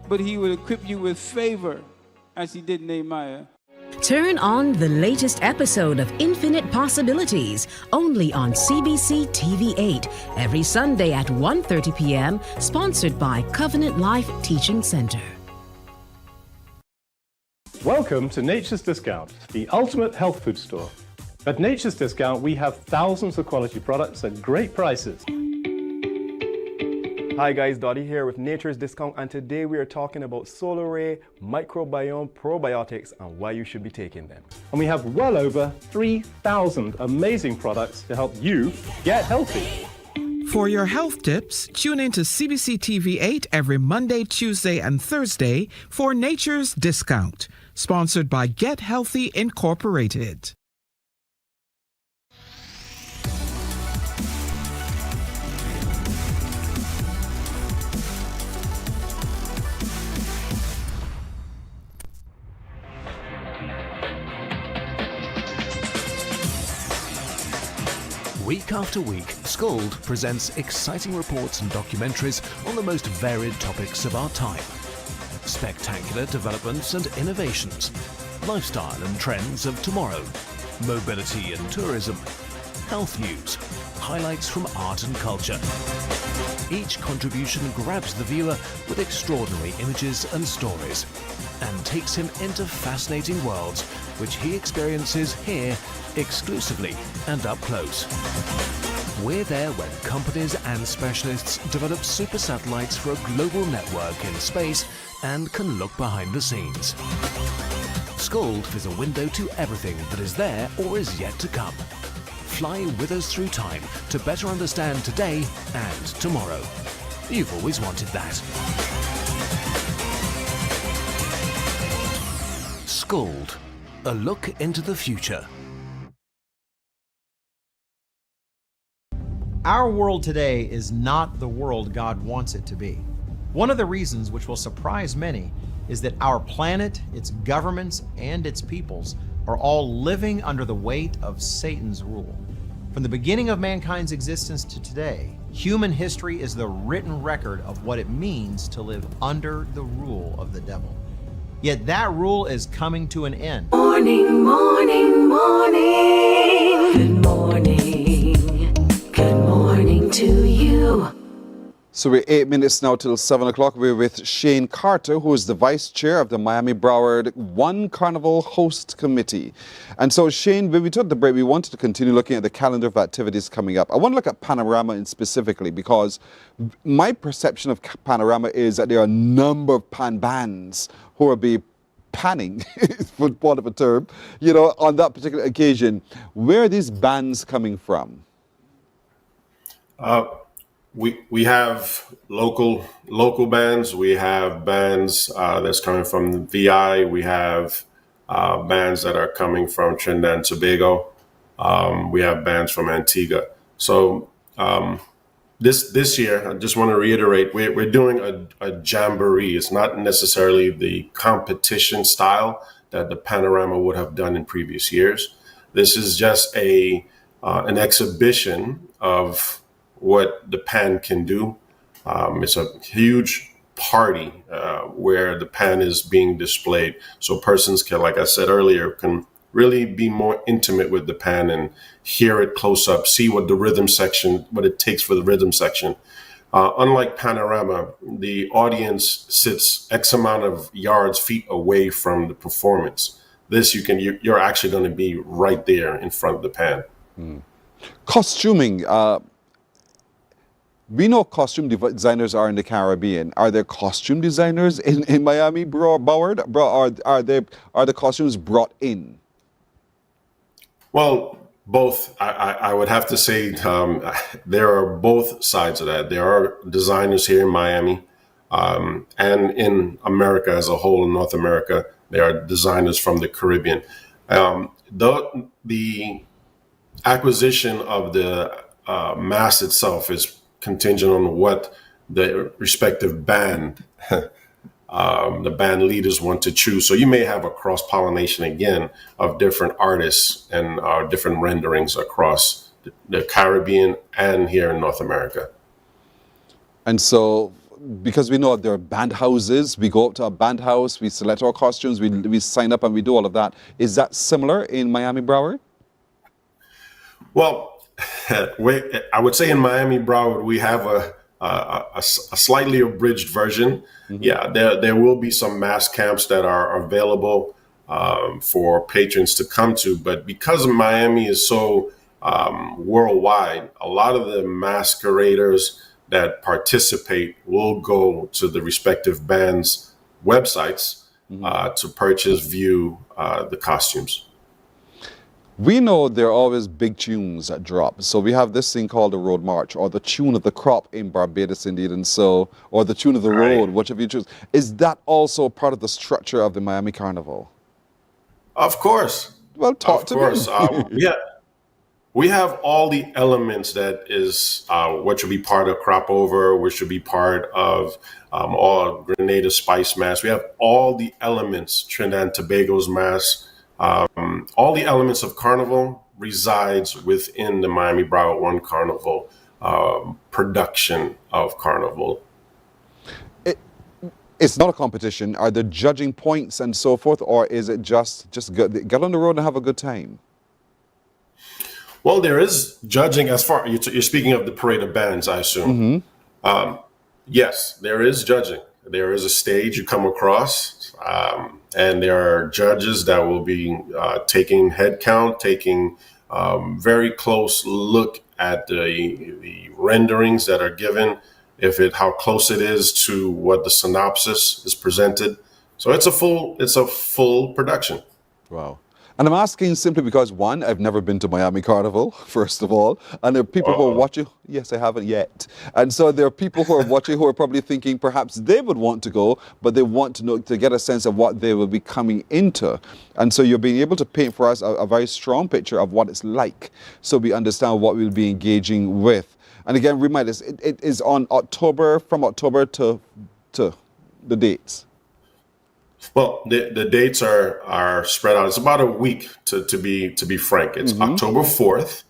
but he will equip you with favor, as he did Nehemiah. Turn on the latest episode of Infinite Possibilities, only on CBC TV8, every Sunday at 1:30 p.m., sponsored by Covenant Life Teaching Center. Welcome to Nature's Discount, the ultimate health food store. At Nature's Discount, we have thousands of quality products at great prices. Hi guys, Dottie here with Nature's Discount, and today we are talking about solar ray, microbiome, probiotics, and why you should be taking them. And we have well over 3,000 amazing products to help you get healthy. For your health tips, tune in to CBC TV 8 every Monday, Tuesday, and Thursday for Nature's Discount, sponsored by Get Healthy Incorporated. Week after week, Scold presents exciting reports and documentaries on the most varied topics of our time. Spectacular developments and innovations, lifestyle and trends of tomorrow, mobility and tourism, health news, highlights from art and culture. Each contribution grabs the viewer with extraordinary images and stories and takes him into fascinating worlds which he experiences here exclusively and up close. We're there when companies and specialists develop super satellites for a global network in space and can look behind the scenes. Scold is a window to everything that is there or is yet to come. Fly with us through time to better understand today and tomorrow. You've always wanted that. Scold, a look into the future. Our world today is not the world God wants it to be. One of the reasons, which will surprise many, is that our planet, its governments, and its peoples are all living under the weight of Satan's rule. From the beginning of mankind's existence to today, human history is the written record of what it means to live under the rule of the devil. Yet that rule is coming to an end. Morning, morning, morning. Good morning. Good morning to you. So we're 8 minutes now till 7 o'clock. We're with Shane Carter, who is the vice chair of the Miami Broward One Carnival Host Committee. And so, Shane, when we took the break, we wanted to continue looking at the calendar of activities coming up. I want to look at Panorama in specifically because my perception of Panorama is that there are a number of pan bands who will be panning, for want of a term, you know, on that particular occasion. Where are these bands coming from? We have local bands. We have bands that's coming from the VI. We have bands that are coming from Trinidad and Tobago. We have bands from Antigua. So this year, I just want to reiterate, we're doing a jamboree. It's not necessarily the competition style that the Panorama would have done in previous years. This is just an exhibition of what the pan can do. It's a huge party where the pan is being displayed. So persons can, like I said earlier, can really be more intimate with the pan and hear it close up, see what the rhythm section, what it takes for the rhythm section. Unlike Panorama, the audience sits X amount of yards, feet away from the performance. This, you're actually going to be right there in front of the pan. Costuming. We know costume designers are in the Caribbean. Are there costume designers in Miami Broward? Are the costumes brought in? Well, both. I would have to say there are both sides of that. There are designers here in Miami and in America as a whole, in North America. There are designers from the Caribbean. The acquisition of the mask itself is contingent on what the respective band, the band leaders want to choose. So you may have a cross-pollination again of different artists and different renderings across the Caribbean and here in North America. And so, because we know there are band houses, we go up to a band house, we select our costumes, we sign up and we do all of that. Is that similar in Miami Broward? Well, I would say in Miami Broward, we have a slightly abridged version. Mm-hmm. Yeah, there will be some mask camps that are available for patrons to come to. But because Miami is so worldwide, a lot of the masqueraders, that participate will go to the respective bands' websites to purchase, view the costumes. We know there are always big tunes that drop. So we have this thing called the Road March, or the tune of the crop in Barbados, indeed, and so, or the tune of the road, whichever you choose. Is that also part of the structure of the Miami Carnival? Of course. Well, talk to me. We have all the elements that is what should be part of Crop Over, which should be part of all Grenada Spice Mass. We have all the elements, Trinidad and Tobago's Mass. All the elements of Carnival resides within the Miami Broward One Carnival production of Carnival. It's not a competition. Are there judging points and so forth, or is it just get on the road and have a good time? Well, there is judging as far, you're speaking of the parade of bands, I assume. Yes, there is judging. There is a stage you come across, and there are judges that will be taking head count, taking very close look at the renderings that are given, how close it is to what the synopsis is presented. So it's a full production. Wow. And I'm asking simply because, one, I've never been to Miami Carnival, first of all. And there are people who are watching. Yes, I haven't yet. And so there are people who are watching who are probably thinking perhaps they would want to go, but they want to know, to get a sense of what they will be coming into. And so you're being able to paint for us a very strong picture of what it's like, so we understand what we'll be engaging with. And again, remind us, it is on October, from October to the dates. Well, the dates are spread out. It's about a week to be frank. It's October 4th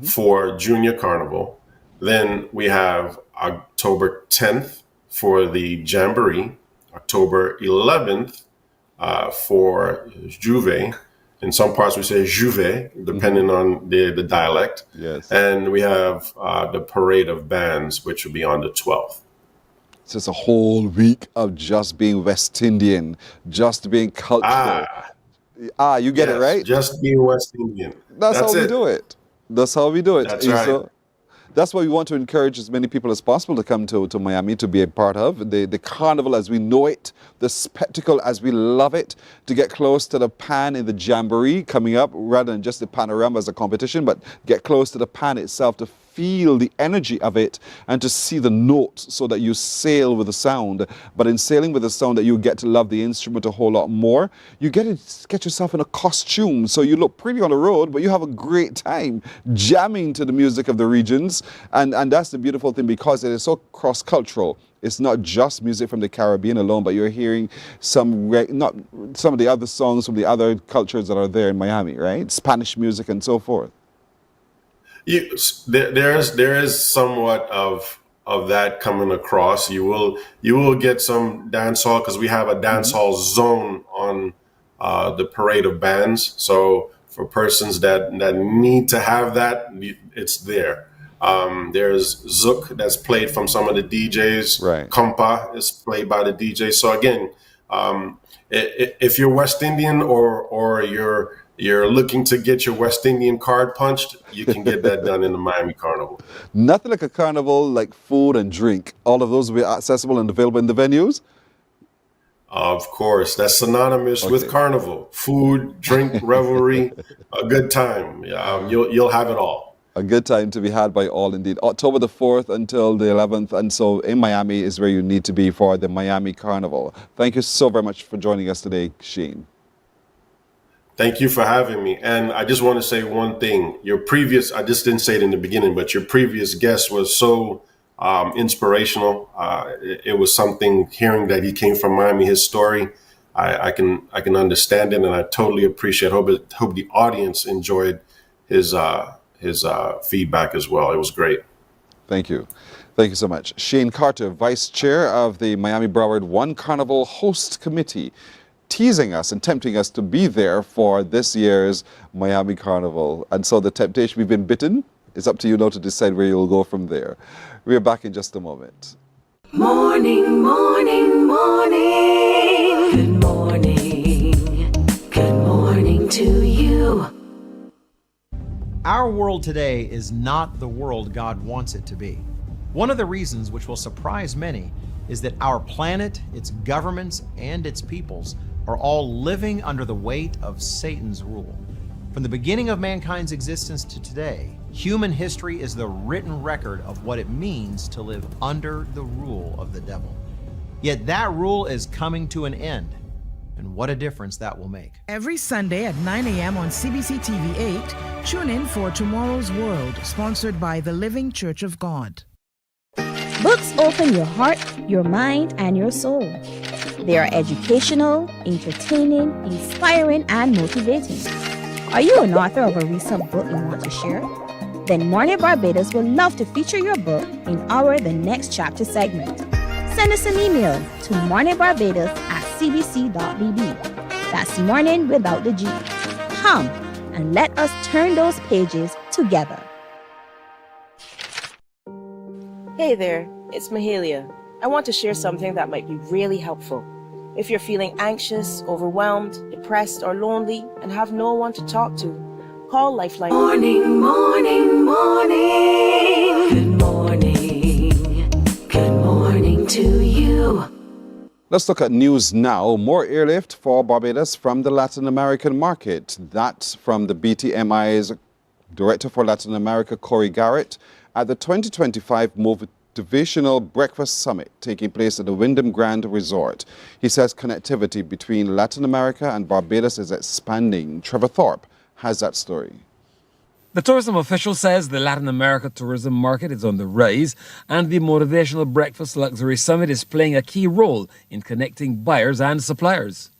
for Junior Carnival. Then we have October 10th for the Jamboree, October 11th for Juve. In some parts we say Juve, depending on the dialect. Yes. And we have the Parade of Bands, which will be on the 12th. So it's a whole week of just being West Indian, just being cultural. You get it, right? Just being West Indian. That's how we do it. That's how we do it. That's right. So that's why we want to encourage as many people as possible to come to Miami to be a part of the carnival as we know it, the spectacle as we love it, to get close to the pan in the Jamboree coming up, rather than just the panorama as a competition, but get close to the pan itself to feel the energy of it and to see the notes so that you sail with the sound. But in sailing with the sound, that you get to love the instrument a whole lot more. You get yourself in a costume, so you look pretty on the road, but you have a great time jamming to the music of the regions. And that's the beautiful thing, because it is so cross-cultural. It's not just music from the Caribbean alone, but you're hearing some of the other songs from the other cultures that are there in Miami, right? Spanish music and so forth. There is somewhat of that coming across. You will get some dancehall, because we have a dancehall zone on the Parade of Bands. So for persons that need to have that, it's there. There's Zouk that's played from some of the DJs. Right. Compa is played by the DJs. So again, if you're West Indian or you're looking to get your West Indian card punched, you can get that done in the Miami Carnival. Nothing like a carnival like food and drink. All of those will be accessible and available in the venues? Of course. That's synonymous with Carnival. Food, drink, revelry, a good time. You'll have it all. A good time to be had by all indeed. October the 4th until the 11th, and so in Miami is where you need to be for the Miami Carnival. Thank you so very much for joining us today, Shane. Thank you for having me. And I just want to say one thing. I just didn't say it in the beginning, but your previous guest was so inspirational. It was something, hearing that he came from Miami, his story. I can understand it, and I totally appreciate it. Hope the audience enjoyed his feedback as well. It was great. Thank you. Thank you so much. Shane Carter, Vice Chair of the Miami Broward One Carnival Host Committee, teasing us and tempting us to be there for this year's Miami Carnival. And so the temptation, we've been bitten. It's up to you now to decide where you'll go from there. We're back in just a moment. Morning, morning, morning. Good morning. Good morning to you. Our world today is not the world God wants it to be. One of the reasons which will surprise many is that our planet, its governments, and its peoples are all living under the weight of Satan's rule. From the beginning of mankind's existence to today, human history is the written record of what it means to live under the rule of the devil. Yet that rule is coming to an end, and what a difference that will make. Every Sunday at 9 a.m. on CBC TV 8, tune in for Tomorrow's World, sponsored by the Living Church of God. Books open your heart, your mind, and your soul. They are educational, entertaining, inspiring, and motivating. Are you an author of a recent book you want to share? Then Mornin Barbados would love to feature your book in our The Next Chapter segment. Send us an email to morninbarbados@cbc.bb. That's morning without the G. Come and let us turn those pages together. Hey there, it's Mahalia. I want to share something that might be really helpful. If you're feeling anxious, overwhelmed, depressed, or lonely, and have no one to talk to, call Lifeline. Morning, morning, morning. Good morning. Good morning to you. Let's look at news now. More airlift for Barbados from the Latin American market. That's from the BTMI's Director for Latin America, Corey Garrett, at the 2025 Motivational Breakfast Summit taking place at the Wyndham Grand Resort. He says connectivity between Latin America and Barbados is expanding. Trevor Thorpe has that story. The tourism official says the Latin America tourism market is on the rise and the Motivational Breakfast Luxury Summit is playing a key role in connecting buyers and suppliers.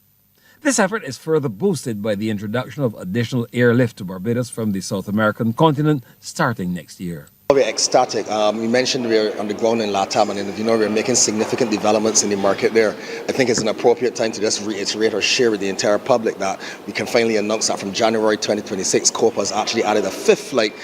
This effort is further boosted by the introduction of additional airlift to Barbados from the South American continent starting next year. We're ecstatic. You mentioned we're on the ground in LATAM, and we're making significant developments in the market there. I think it's an appropriate time to just reiterate or share with the entire public that we can finally announce that from January 2026, Copa has actually added a fifth flight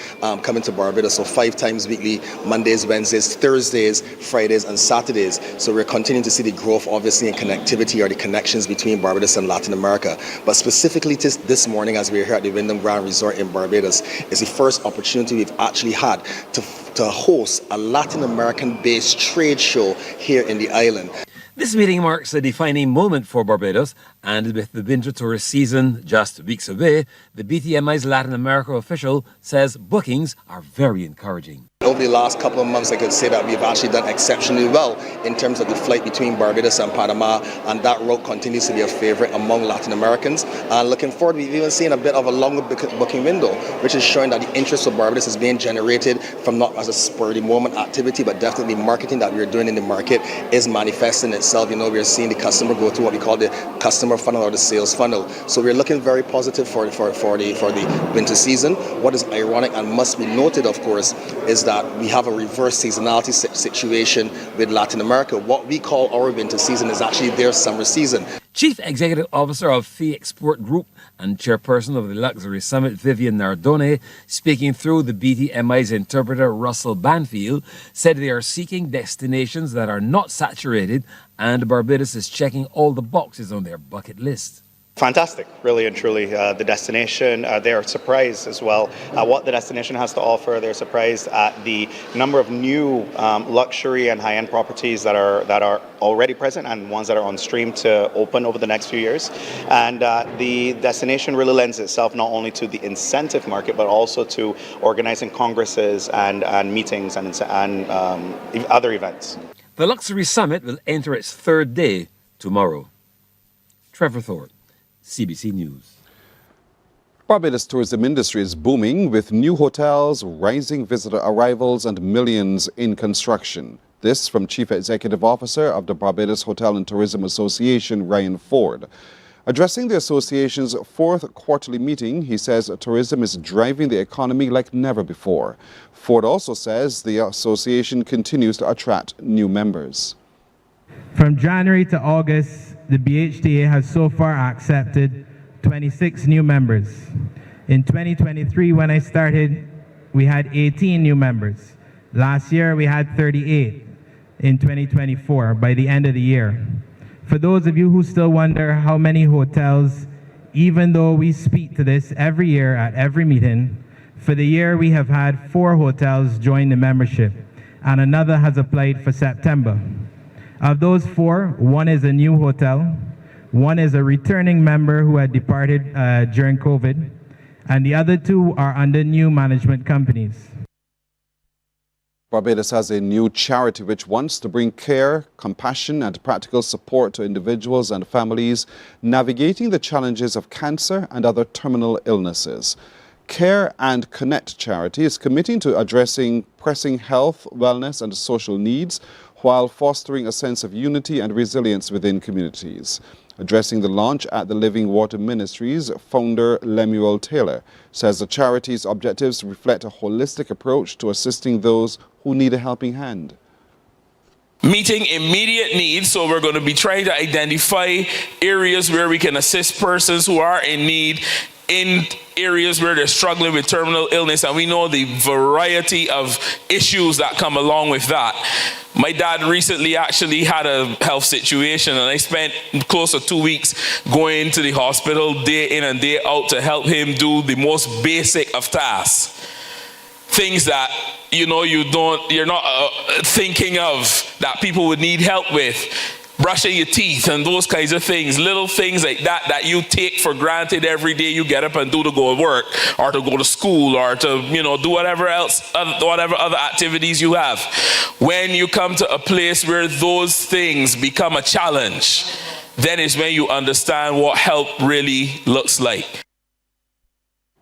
coming to Barbados, so 5 times weekly, Mondays, Wednesdays, Thursdays, Fridays, and Saturdays. So we're continuing to see the growth, obviously, in connectivity or the connections between Barbados and Latin America. But specifically this morning, as we're here at the Wyndham Grand Resort in Barbados, is the first opportunity we've actually had to host a Latin American-based trade show here in the island. This meeting marks a defining moment for Barbados, and with the winter tourist season just weeks away, the BTMI's Latin America official says bookings are very encouraging. Over the last couple of months, I could say that we've actually done exceptionally well in terms of the flight between Barbados and Panama, and that route continues to be a favorite among Latin Americans. And looking forward, we've even seen a bit of a longer booking window, which is showing that the interest of Barbados is being generated from not as a spur-of-the-moment activity, but definitely marketing that we're doing in the market is manifesting itself. We're seeing the customer go through what we call the customer funnel or the sales funnel. So we're looking very positive for the winter season. What is ironic and must be noted, of course, is that we have a reverse seasonality situation with Latin America. What we call our winter season is actually their summer season. Chief Executive Officer of Fee Export Group and Chairperson of the Luxury Summit, Vivian Nardone, speaking through the BTMI's interpreter, Russell Banfield, said they are seeking destinations that are not saturated, and Barbados is checking all the boxes on their bucket list. Fantastic, really and truly. The destination, they are surprised as well at what the destination has to offer. They're surprised at the number of new luxury and high-end properties that are already present and ones that are on stream to open over the next few years. And the destination really lends itself not only to the incentive market, but also to organizing congresses and meetings and other events. The Luxury Summit will enter its third day tomorrow. Trevor Thorpe, CBC News. Barbados tourism industry is booming with new hotels, rising visitor arrivals, and millions in construction. This from Chief Executive Officer of the Barbados Hotel and Tourism Association, Ryan Ford. Addressing the association's 4th quarterly meeting, he says tourism is driving the economy like never before. Ford also says the association continues to attract new members. From January to August, the BHTA has so far accepted 26 new members. In 2023, when I started, we had 18 new members. Last year, we had 38 in 2024 by the end of the year. For those of you who still wonder how many hotels, even though we speak to this every year at every meeting, for the year we have had 4 hotels join the membership. and another has applied for September. Of those 4, one is a new hotel, one is a returning member who had departed during COVID, and the other 2 are under new management companies. Barbados has a new charity which wants to bring care, compassion and practical support to individuals and families navigating the challenges of cancer and other terminal illnesses. Care and Connect charity is committing to addressing pressing health, wellness and social needs while fostering a sense of unity and resilience within communities. Addressing the launch at the Living Water Ministries, founder Lemuel Taylor says the charity's objectives reflect a holistic approach to assisting those who need a helping hand. Meeting immediate needs, so we're going to be trying to identify areas where we can assist persons who are in need in areas where they're struggling with terminal illness, and we know the variety of issues that come along with that. My dad recently actually had a health situation, and I spent close to 2 weeks going to the hospital day in and day out to help him do the most basic of tasks. Things that you're not thinking of that people would need help with. Brushing your teeth and those kinds of things, little things like that you take for granted every day you get up and do to go to work or to go to school or to do whatever other activities you have. When you come to a place where those things become a challenge, then is when you understand what help really looks like.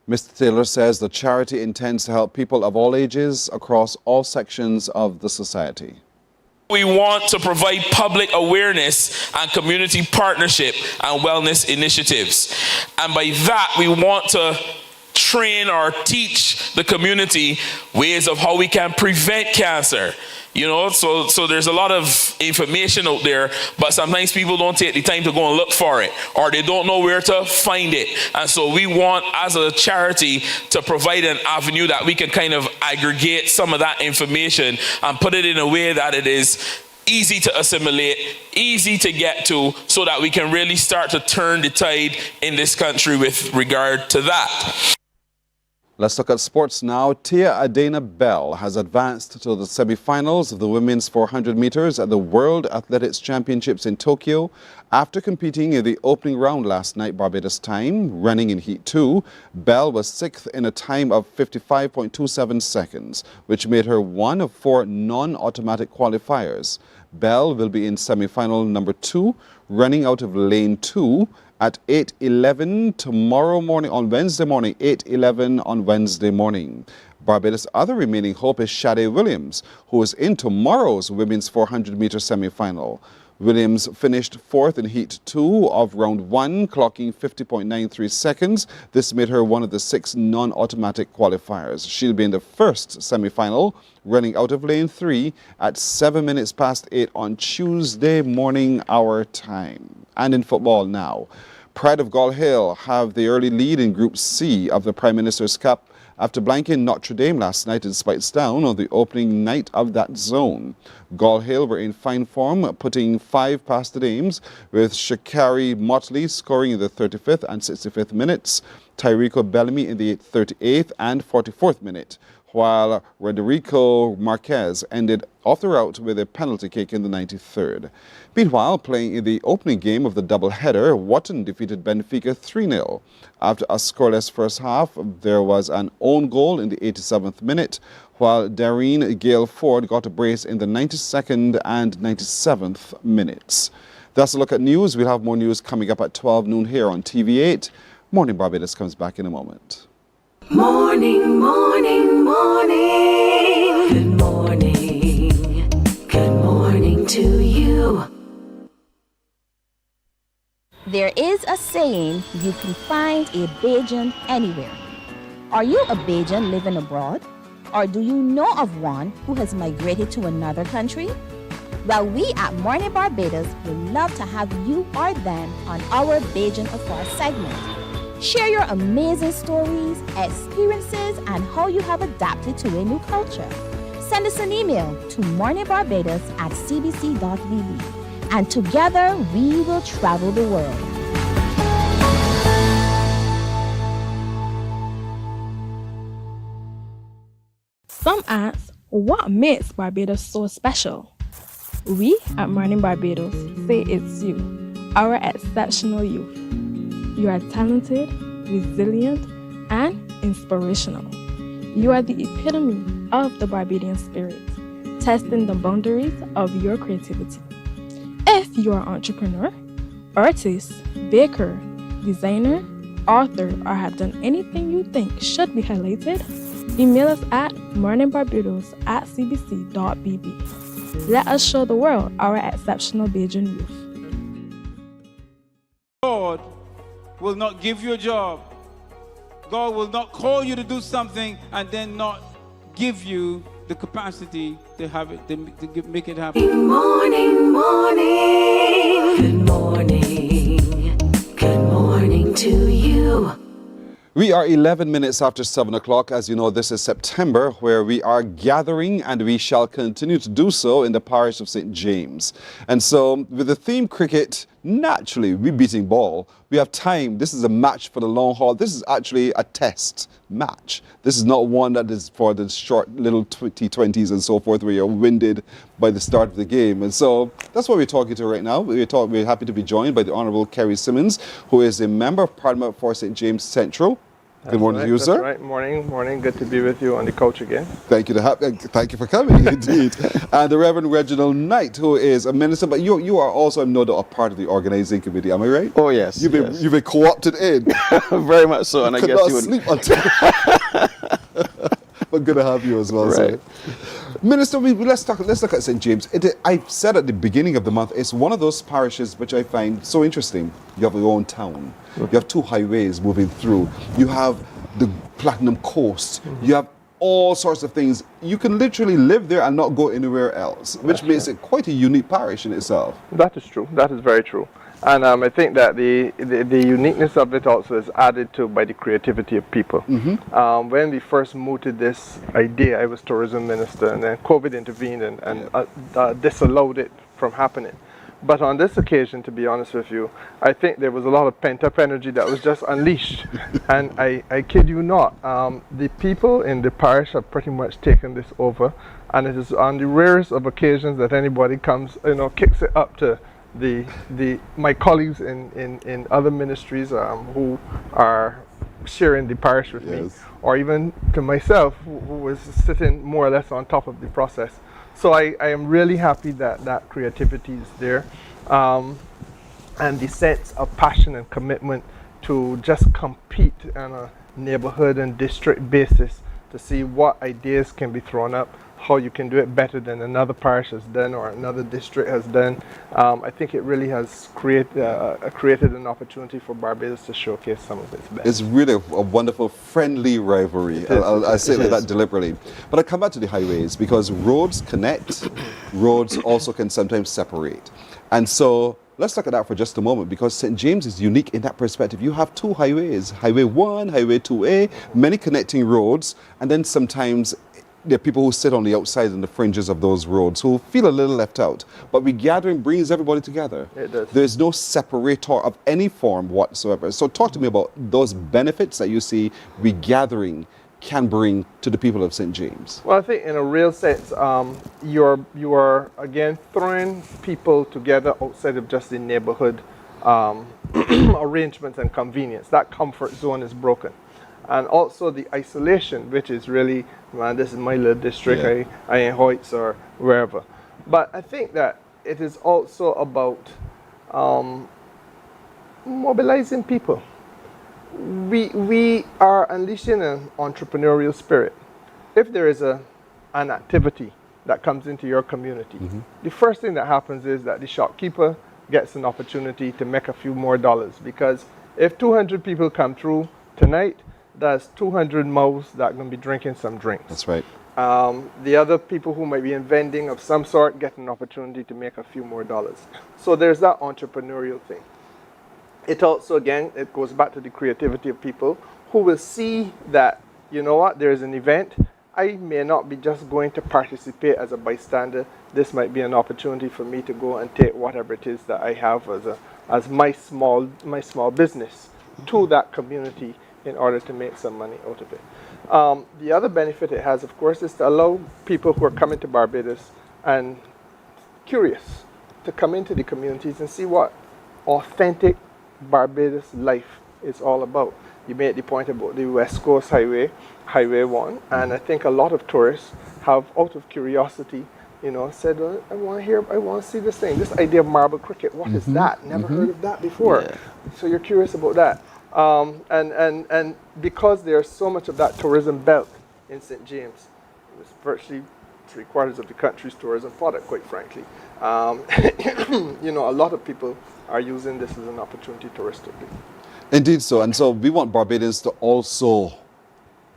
Mr. Taylor says the charity intends to help people of all ages across all sections of the society. We want to provide public awareness and community partnership and wellness initiatives. And by that, we want to train or teach the community ways of how we can prevent cancer. So there's a lot of information out there, but sometimes people don't take the time to go and look for it, or they don't know where to find it. And so we want, as a charity, to provide an avenue that we can kind of aggregate some of that information and put it in a way that it is easy to assimilate, easy to get to, so that we can really start to turn the tide in this country with regard to that. Let's look at sports now. Tia Adena Bell has advanced to the semi-finals of the women's 400 meters at the World Athletics Championships in Tokyo after competing in the opening round last night Barbados time. Running in Heat 2, Bell was 6th in a time of 55.27 seconds, which made her one of 4 non-automatic qualifiers. Bell will be in semi-final number 2, running out of lane 2 at 8:11 tomorrow morning, on Wednesday morning, 8:11 on Wednesday morning. Barbados' other remaining hope is Shade Williams, who is in tomorrow's women's 400-meter semi-final. Williams finished 4th in Heat 2 of round 1, clocking 50.93 seconds. This made her one of the 6 non-automatic qualifiers. She'll be in the first semi-final, running out of lane 3 at 7 minutes past 8 on Tuesday morning our time. And in football now, Pride of Gall Hill have the early lead in Group C of the Prime Minister's Cup after blanking Notre Dame last night in Speightstown on the opening night of that zone. Gall Hill were in fine form, putting 5 past the Dames, with Shakari Motley scoring in the 35th and 65th minutes, Tyrico Bellamy in the 38th and 44th minute, while Rodrigo Marquez ended off the route with a penalty kick in the 93rd. Meanwhile, playing in the opening game of the doubleheader, Wotton defeated Benfica 3-0. After a scoreless first half, there was an own goal in the 87th minute, while Dareen Gale Ford got a brace in the 92nd and 97th minutes. That's a look at news. We'll have more news coming up at 12 noon here on TV8. Morning Barbados comes back in a moment. Morning, morning, morning. Good morning. Good morning to you. There is a saying, you can find a Bajan anywhere. Are you a Bajan living abroad? Or do you know of one who has migrated to another country? Well, we at Mornin Barbados would love to have you or them on our Bajan Affair segment. Share your amazing stories, experiences, and how you have adapted to a new culture. Send us an email to morninbarbados@cbc.vb, and together we will travel the world. Some ask, what makes Barbados so special? We at Mornin Barbados say it's you, our exceptional youth. You are talented, resilient, and inspirational. You are the epitome of the Barbadian spirit, testing the boundaries of your creativity. If you are an entrepreneur, artist, baker, designer, author, or have done anything you think should be highlighted, email us at morninbarbados@cbc.bb. Let us show the world our exceptional Bajan youth. God will not give you a job. God will not call you to do something and then not give you the capacity to have it, to make it happen. Good morning, morning. Good morning. Good morning to you. We are 11 minutes after 7 o'clock. As you know, this is September, where we are gathering, and we shall continue to do so in the parish of St. James. And so, with the theme cricket, naturally, we're beating ball. We have time. This is a match for the long haul. This is actually a test match. This is not one that is for the short little T20s and so forth, where you're winded by the start of the game. And so, that's what we're talking to right now. We're happy to be joined by the Honourable Kerry Simmons, who is a Member of Parliament for St. James Central. Good morning to you, sir. That's right. Morning. Good to be with you on the couch again. Thank you for coming, indeed. And the Reverend Reginald Knight, who is a minister, but you are also, no doubt, a part of the organizing committee. Am I right? Oh yes. You've been co-opted in. Very much so, and I guess you would sleep until. But good to have you as well, right. Sir. Minister, let's look at St. James. I said at the beginning of the month, it's one of those parishes which I find so interesting. You have your own town. You have two highways moving through. You have the Platinum Coast. You have all sorts of things. You can literally live there and not go anywhere else, which makes it quite a unique parish in itself. That is true. That is very true. And I think that the uniqueness of it also is added to by the creativity of people. When we first mooted this idea, I was tourism minister, and then COVID intervened and disallowed it from happening. But on this occasion, to be honest with you, I think there was a lot of pent-up energy that was just unleashed. And I kid you not, the people in the parish have pretty much taken this over, and it is on the rarest of occasions that anybody comes, kicks it up to my colleagues in other ministries who are sharing the parish with me, or even to myself, who was sitting more or less on top of the process. So I am really happy that creativity is there, and the sense of passion and commitment to just compete on a neighborhood and district basis to see what ideas can be thrown up, how you can do it better than another parish has done or another district has done. I think it really has created an opportunity for Barbados to showcase some of its best. It's really a wonderful, friendly rivalry. I say it like that deliberately. But I come back to the highways, because roads connect, roads also can sometimes separate. And so let's look at that for just a moment, because St. James is unique in that perspective. You have two highways, Highway 1, Highway 2A, many connecting roads, and then sometimes there are people who sit on the outside and the fringes of those roads who feel a little left out. But regathering brings everybody together. It does. There's no separator of any form whatsoever. So talk to me about those benefits that you see regathering can bring to the people of St. James. Well, I think in a real sense, you are again throwing people together outside of just the neighborhood arrangements and convenience. That comfort zone is broken. And also the isolation, which is really, man, this is my little district, I in Hoyts or wherever. But I think that it is also about mobilizing people. We are unleashing an entrepreneurial spirit. If there is an activity that comes into your community, the first thing that happens is that the shopkeeper gets an opportunity to make a few more dollars, because if 200 people come through tonight, that's 200 mouths that are going to be drinking some drinks. That's right. The other people who might be in vending of some sort get an opportunity to make a few more dollars. So there's that entrepreneurial thing. It also, again, it goes back to the creativity of people who will see that, you know what, there's an event. I may not be just going to participate as a bystander. This might be an opportunity for me to go and take whatever it is that I have as my small business to that community in order to make some money out of it. The other benefit it has, of course, is to allow people who are coming to Barbados and curious to come into the communities and see what authentic Barbados life is all about. You made the point about the West Coast Highway, Highway 1, and I think a lot of tourists have, out of curiosity, you know, said, well, I want to see this thing. This idea of marble cricket, what is that? Never heard of that before. Yeah. So you're curious about that. And because there's so much of that tourism belt in St. James, it's virtually 3/4 of the country's tourism product, quite frankly. You know, a lot of people are using this as an opportunity touristically. Indeed so. And so we want Barbadians to also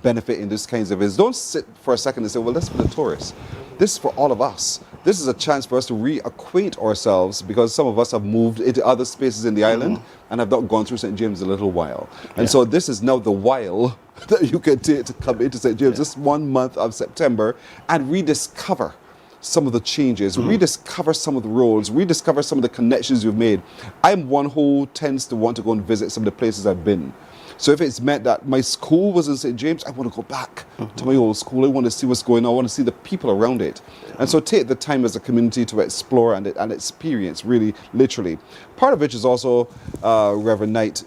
benefit in these kinds of ways. Don't sit for a second and say, well, that's for the tourists. This is for all of us. This is a chance for us to reacquaint ourselves, because some of us have moved into other spaces in the island and have not gone through St. James a little while. And so this is now the while that you can take to come into St. James, this 1 month of September, and rediscover some of the changes, rediscover some of the roads, rediscover some of the connections you've made. I'm one who tends to want to go and visit some of the places I've been. So if it's meant that my school was in St. James, I want to go back to my old school. I want to see what's going on. I want to see the people around it. And so take the time as a community to explore and experience, really, literally. Part of which is also, Reverend Knight,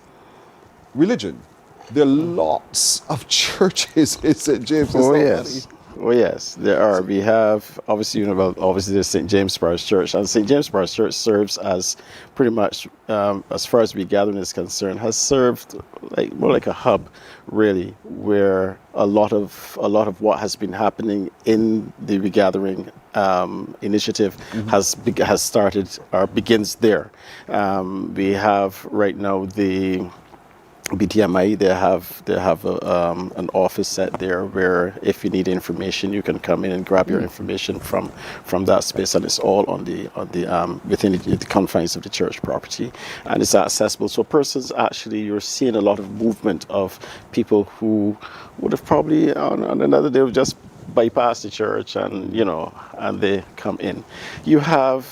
religion. There are lots of churches in St. James. Oh, yes. Oh, yes, there are. We have, obviously, obviously the St. James Parish Church. And St. James Parish Church serves as pretty much, as far as we gathering is concerned, has served more like a hub, really, where a lot of what has been happening in the regathering initiative has started or begins there. We have right now the BTMI, they have an office set there where if you need information, you can come in and grab your information from that space, and it's all on the within the confines of the church property, and it's accessible. So persons, actually, you're seeing a lot of movement of people who would have probably on another day just bypass the church and they come in. You have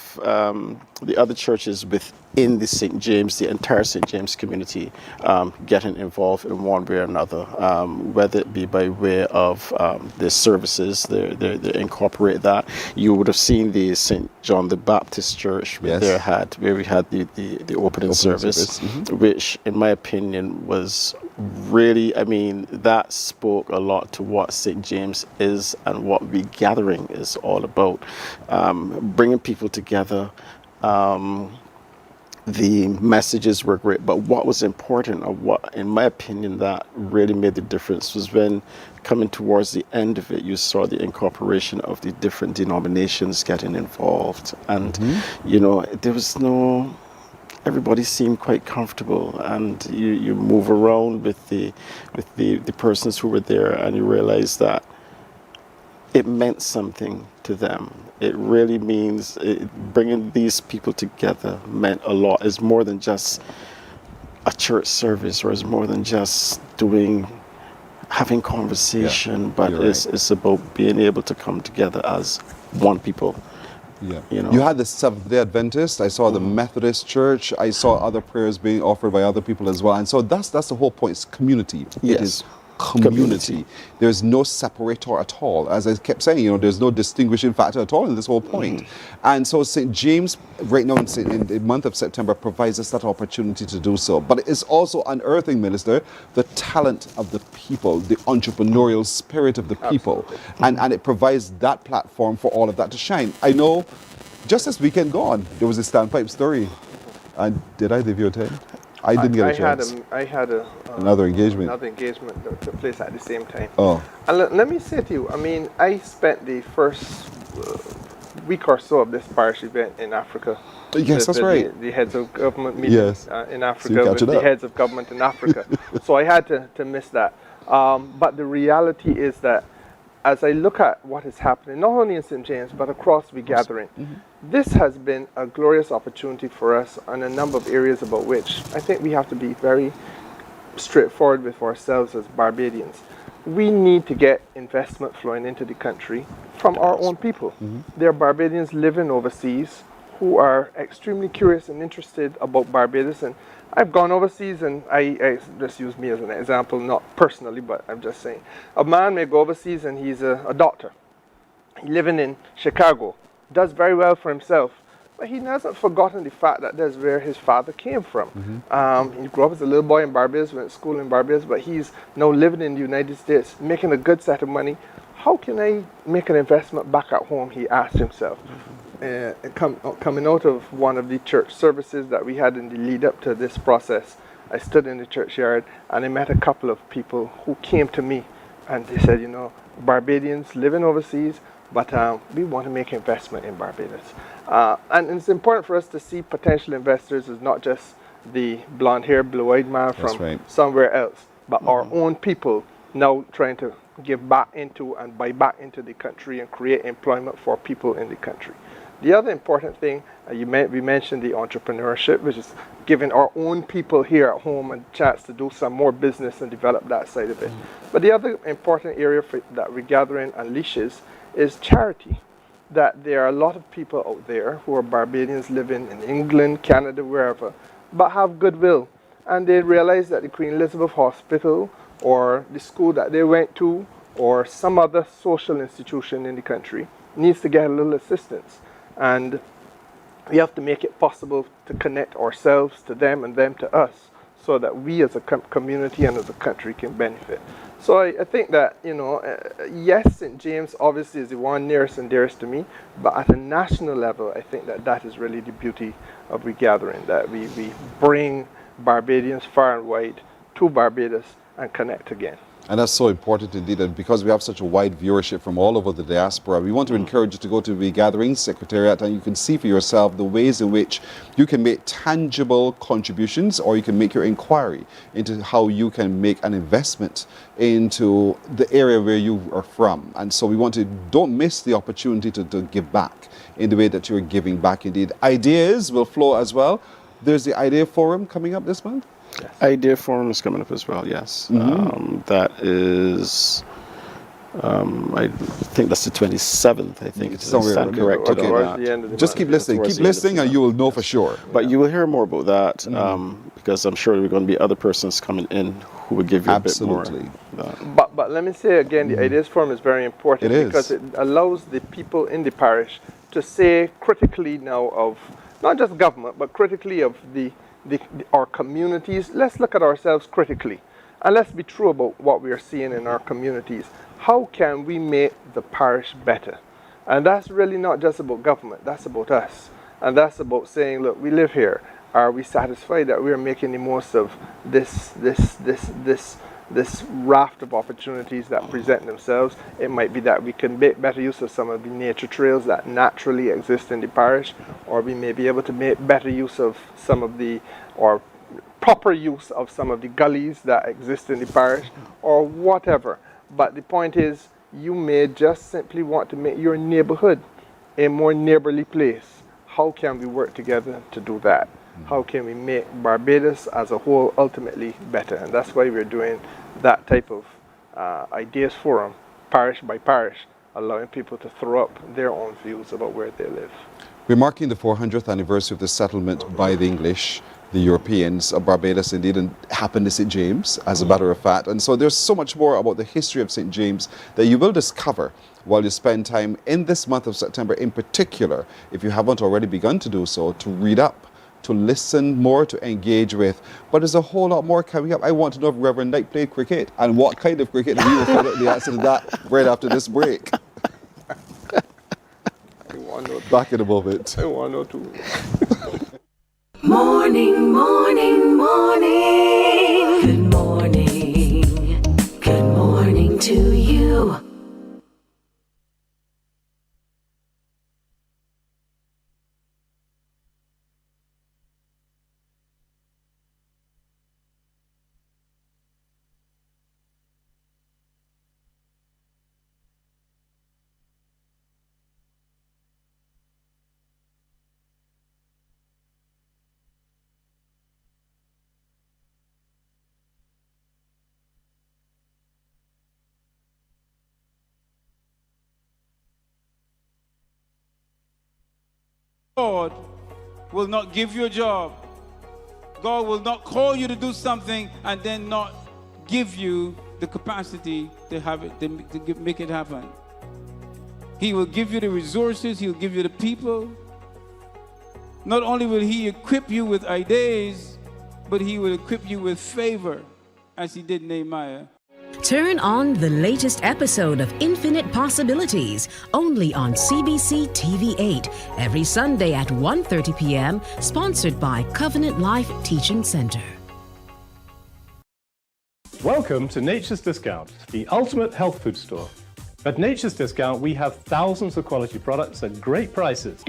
the other churches within the St. James, the entire St. James community getting involved in one way or another, whether it be by way of their services, they incorporate that. You would have seen the St. John the Baptist Church where we had the opening service, which in my opinion was really, that spoke a lot to what St. James is and what regathering is all about. Bringing people together. The messages were great, but what was important, or what, in my opinion, that really made the difference was when coming towards the end of it, you saw the incorporation of the different denominations getting involved. And, there was everybody seemed quite comfortable, and you move around with the persons who were there, and you realize that it meant something to them. It really means bringing these people together meant a lot. It's more than just a church service, or it's more than just having conversation, but it's about being able to come together as one people. Yeah. You had the Seventh-day Adventist. I saw the Methodist Church. I saw other prayers being offered by other people as well. And so that's the whole point. It's community. Yes. It is community. There's no separator at all. As I kept saying, there's no distinguishing factor at all in this whole point. And so St. James, right now in the month of September, provides us that opportunity to do so. But it's also unearthing, Minister, the talent of the people, the entrepreneurial spirit of the people. And it provides that platform for all of that to shine. I know, just this weekend gone, there was a standpipe story. And did either of you attend? I didn't get a chance. I had another engagement. Another engagement that took place at the same time. Oh. And let me say to you, I spent the first week or so of this parish event in Africa. Yes, that's right. The heads of government meeting in Africa with the heads of government in Africa. So I had to miss that. But the reality is that as I look at what is happening, not only in St. James, but across the gathering, this has been a glorious opportunity for us on a number of areas about which I think we have to be very straightforward with ourselves as Barbadians. We need to get investment flowing into the country from our own people. There are Barbadians living overseas who are extremely curious and interested about Barbados. And I've gone overseas, and I just use me as an example, not personally, but I'm just saying. A man may go overseas and he's a doctor. He's living in Chicago, does very well for himself, but he hasn't forgotten the fact that that's where his father came from. He grew up as a little boy in Barbados, went to school in Barbados, but he's now living in the United States, making a good set of money. How can I make an investment back at home, he asked himself. Coming out of one of the church services that we had in the lead up to this process, I stood in the churchyard and I met a couple of people who came to me and they said, you know, Barbadians living overseas, but we want to make investment in Barbados. And it's important for us to see potential investors as not just the blonde-haired, blue-eyed man from somewhere else, but our own people now trying to give back into and buy back into the country and create employment for people in the country. The other important thing, we mentioned the entrepreneurship, which is giving our own people here at home a chance to do some more business and develop that side of it. But the other important area that Regathering unleashes is charity. That there are a lot of people out there who are Barbadians living in England, Canada, wherever, but have goodwill. And they realize that the Queen Elizabeth Hospital or the school that they went to or some other social institution in the country needs to get a little assistance. And we have to make it possible to connect ourselves to them and them to us so that we as a community and as a country can benefit. So I think that, you know, yes, St. James obviously is the one nearest and dearest to me, but at a national level, I think that that is really the beauty of Regathering, that we bring Barbadians far and wide to Barbados and connect again. And that's so important indeed. And because we have such a wide viewership from all over the diaspora, we want to encourage you to go to the Regathering Secretariat and you can see for yourself the ways in which you can make tangible contributions, or you can make your inquiry into how you can make an investment into the area where you are from. And so we want to, don't miss the opportunity to give back in the way that you're giving back indeed. Ideas will flow as well. There's the Idea Forum coming up this month. Yes. Idea Forum is coming up as well, yes. That is, I think that's the 27th, I think. Is that correct? Okay. Just keep listening. Keep listening and you will know for sure. But you will hear more about that because I'm sure there are going to be other persons coming in who will give you a bit more. But let me say again, the Ideas Forum is very important because it allows the people in the parish to say critically now of, not just government, but critically of our communities. Let's look at ourselves critically and let's be true about what we are seeing in our communities. How can we make the parish better? And that's really not just about government, that's about us. And that's about saying, look, we live here. Are we satisfied that we are making the most of this raft of opportunities that present themselves? It might be that we can make better use of some of the nature trails that naturally exist in the parish, or we may be able to make better use of some of the, or proper use of some of the gullies that exist in the parish, or whatever. But the point is, you may just simply want to make your neighborhood a more neighborly place. How can we work together to do that? How can we make Barbados as a whole ultimately better? And that's why we're doing that type of Ideas Forum, parish by parish, allowing people to throw up their own views about where they live. We're marking the 400th anniversary of the settlement by the English, the Europeans of Barbados indeed, and happened in St. James, as a matter of fact. And so there's so much more about the history of St. James that you will discover while you spend time in this month of September in particular, if you haven't already begun to do so, to read up, to listen more, to engage with. But there's a whole lot more coming up. I want to know if Reverend Knight played cricket and what kind of cricket. We will find out the answer to that right after this break. Back in a moment. I want to know too. Morning, morning, morning. Good morning. Good morning to you. God will not give you a job. God will not call you to do something and then not give you the capacity to have it, to make it happen. He will give you the resources, he'll give you the people. Not only will he equip you with ideas, but he will equip you with favor, as he did Nehemiah. Turn on the latest episode of Infinite Possibilities, only on CBC TV8, every Sunday at 1:30 p.m., sponsored by Covenant Life Teaching Center. Welcome to Nature's Discount, the ultimate health food store. At Nature's Discount, we have thousands of quality products at great prices.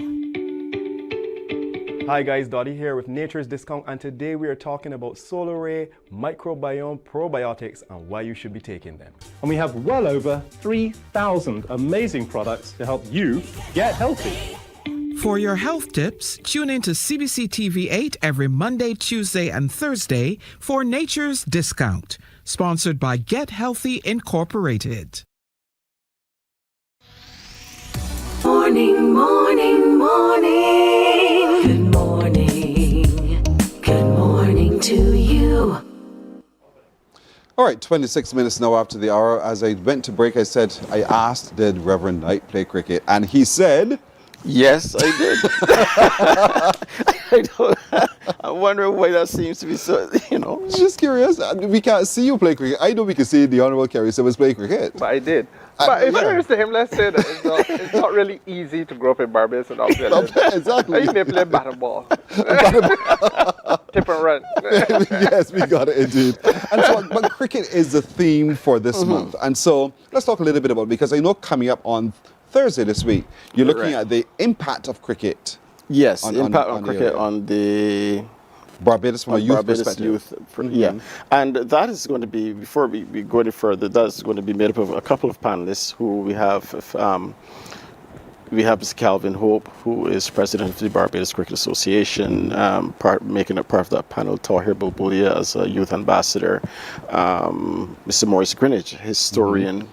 Hi guys, Dottie here with Nature's Discount, and today we are talking about Solaray microbiome probiotics and why you should be taking them. And we have well over 3,000 amazing products to help you get healthy. For your health tips, tune in to CBC TV8 every Monday, Tuesday, and Thursday for Nature's Discount, sponsored by Get Healthy Incorporated. Morning, morning, morning. Good morning. Good morning to you. All right, 26 minutes now after the hour. As I went to break, I asked, did Reverend Knight play cricket? And he said... Yes, I did. I'm wondering why that seems to be so, Just curious. We can't see you play cricket. I know we can see the Honorable Kerry Simmons play cricket. But I did. But in fairness to him, let's say that it's not really easy to grow up in Barbados and Australia. Exactly. You may play battle ball. Tip and run. Yes, we got it indeed. And so, but cricket is the theme for this month. And so let's talk a little bit about it, because I know coming up on Thursday this week, you're looking at the impact of cricket. Yes, impact on cricket on the Barbados from a youth perspective. Yeah, and that is going to be, before we go any further, that's going to be made up of a couple of panelists who we have. We have Mr. Calvin Hope, who is president of the Barbados Cricket Association, making up part of that panel. Tahir Bulbulia as a youth ambassador. Mr. Maurice Greenwich, historian.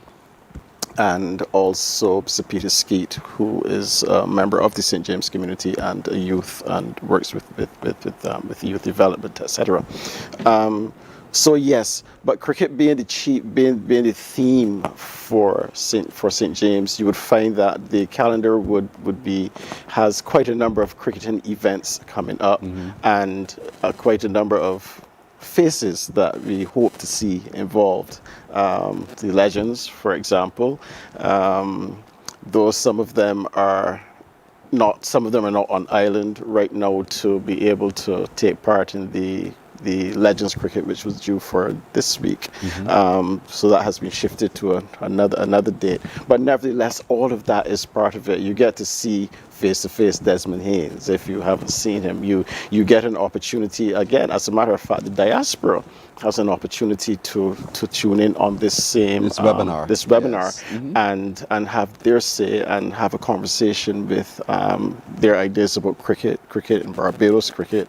And also Mr. Peter Skeet, who is a member of the St. James community and a youth, and works with youth development, etc. So yes, but cricket being the theme for St. James, you would find that the calendar has quite a number of cricketing events coming up, and quite a number of faces that we hope to see involved. The legends, for example, though some of them are not on island right now to be able to take part in the Legends cricket, which was due for this week. So that has been shifted to another date. But nevertheless, all of that is part of it. You get to see face-to-face Desmond Haynes. If you haven't seen him, you get an opportunity. Again, as a matter of fact, the diaspora has an opportunity to tune in on this webinar, yes. and have their say and have a conversation with their ideas about cricket in Barbados, cricket.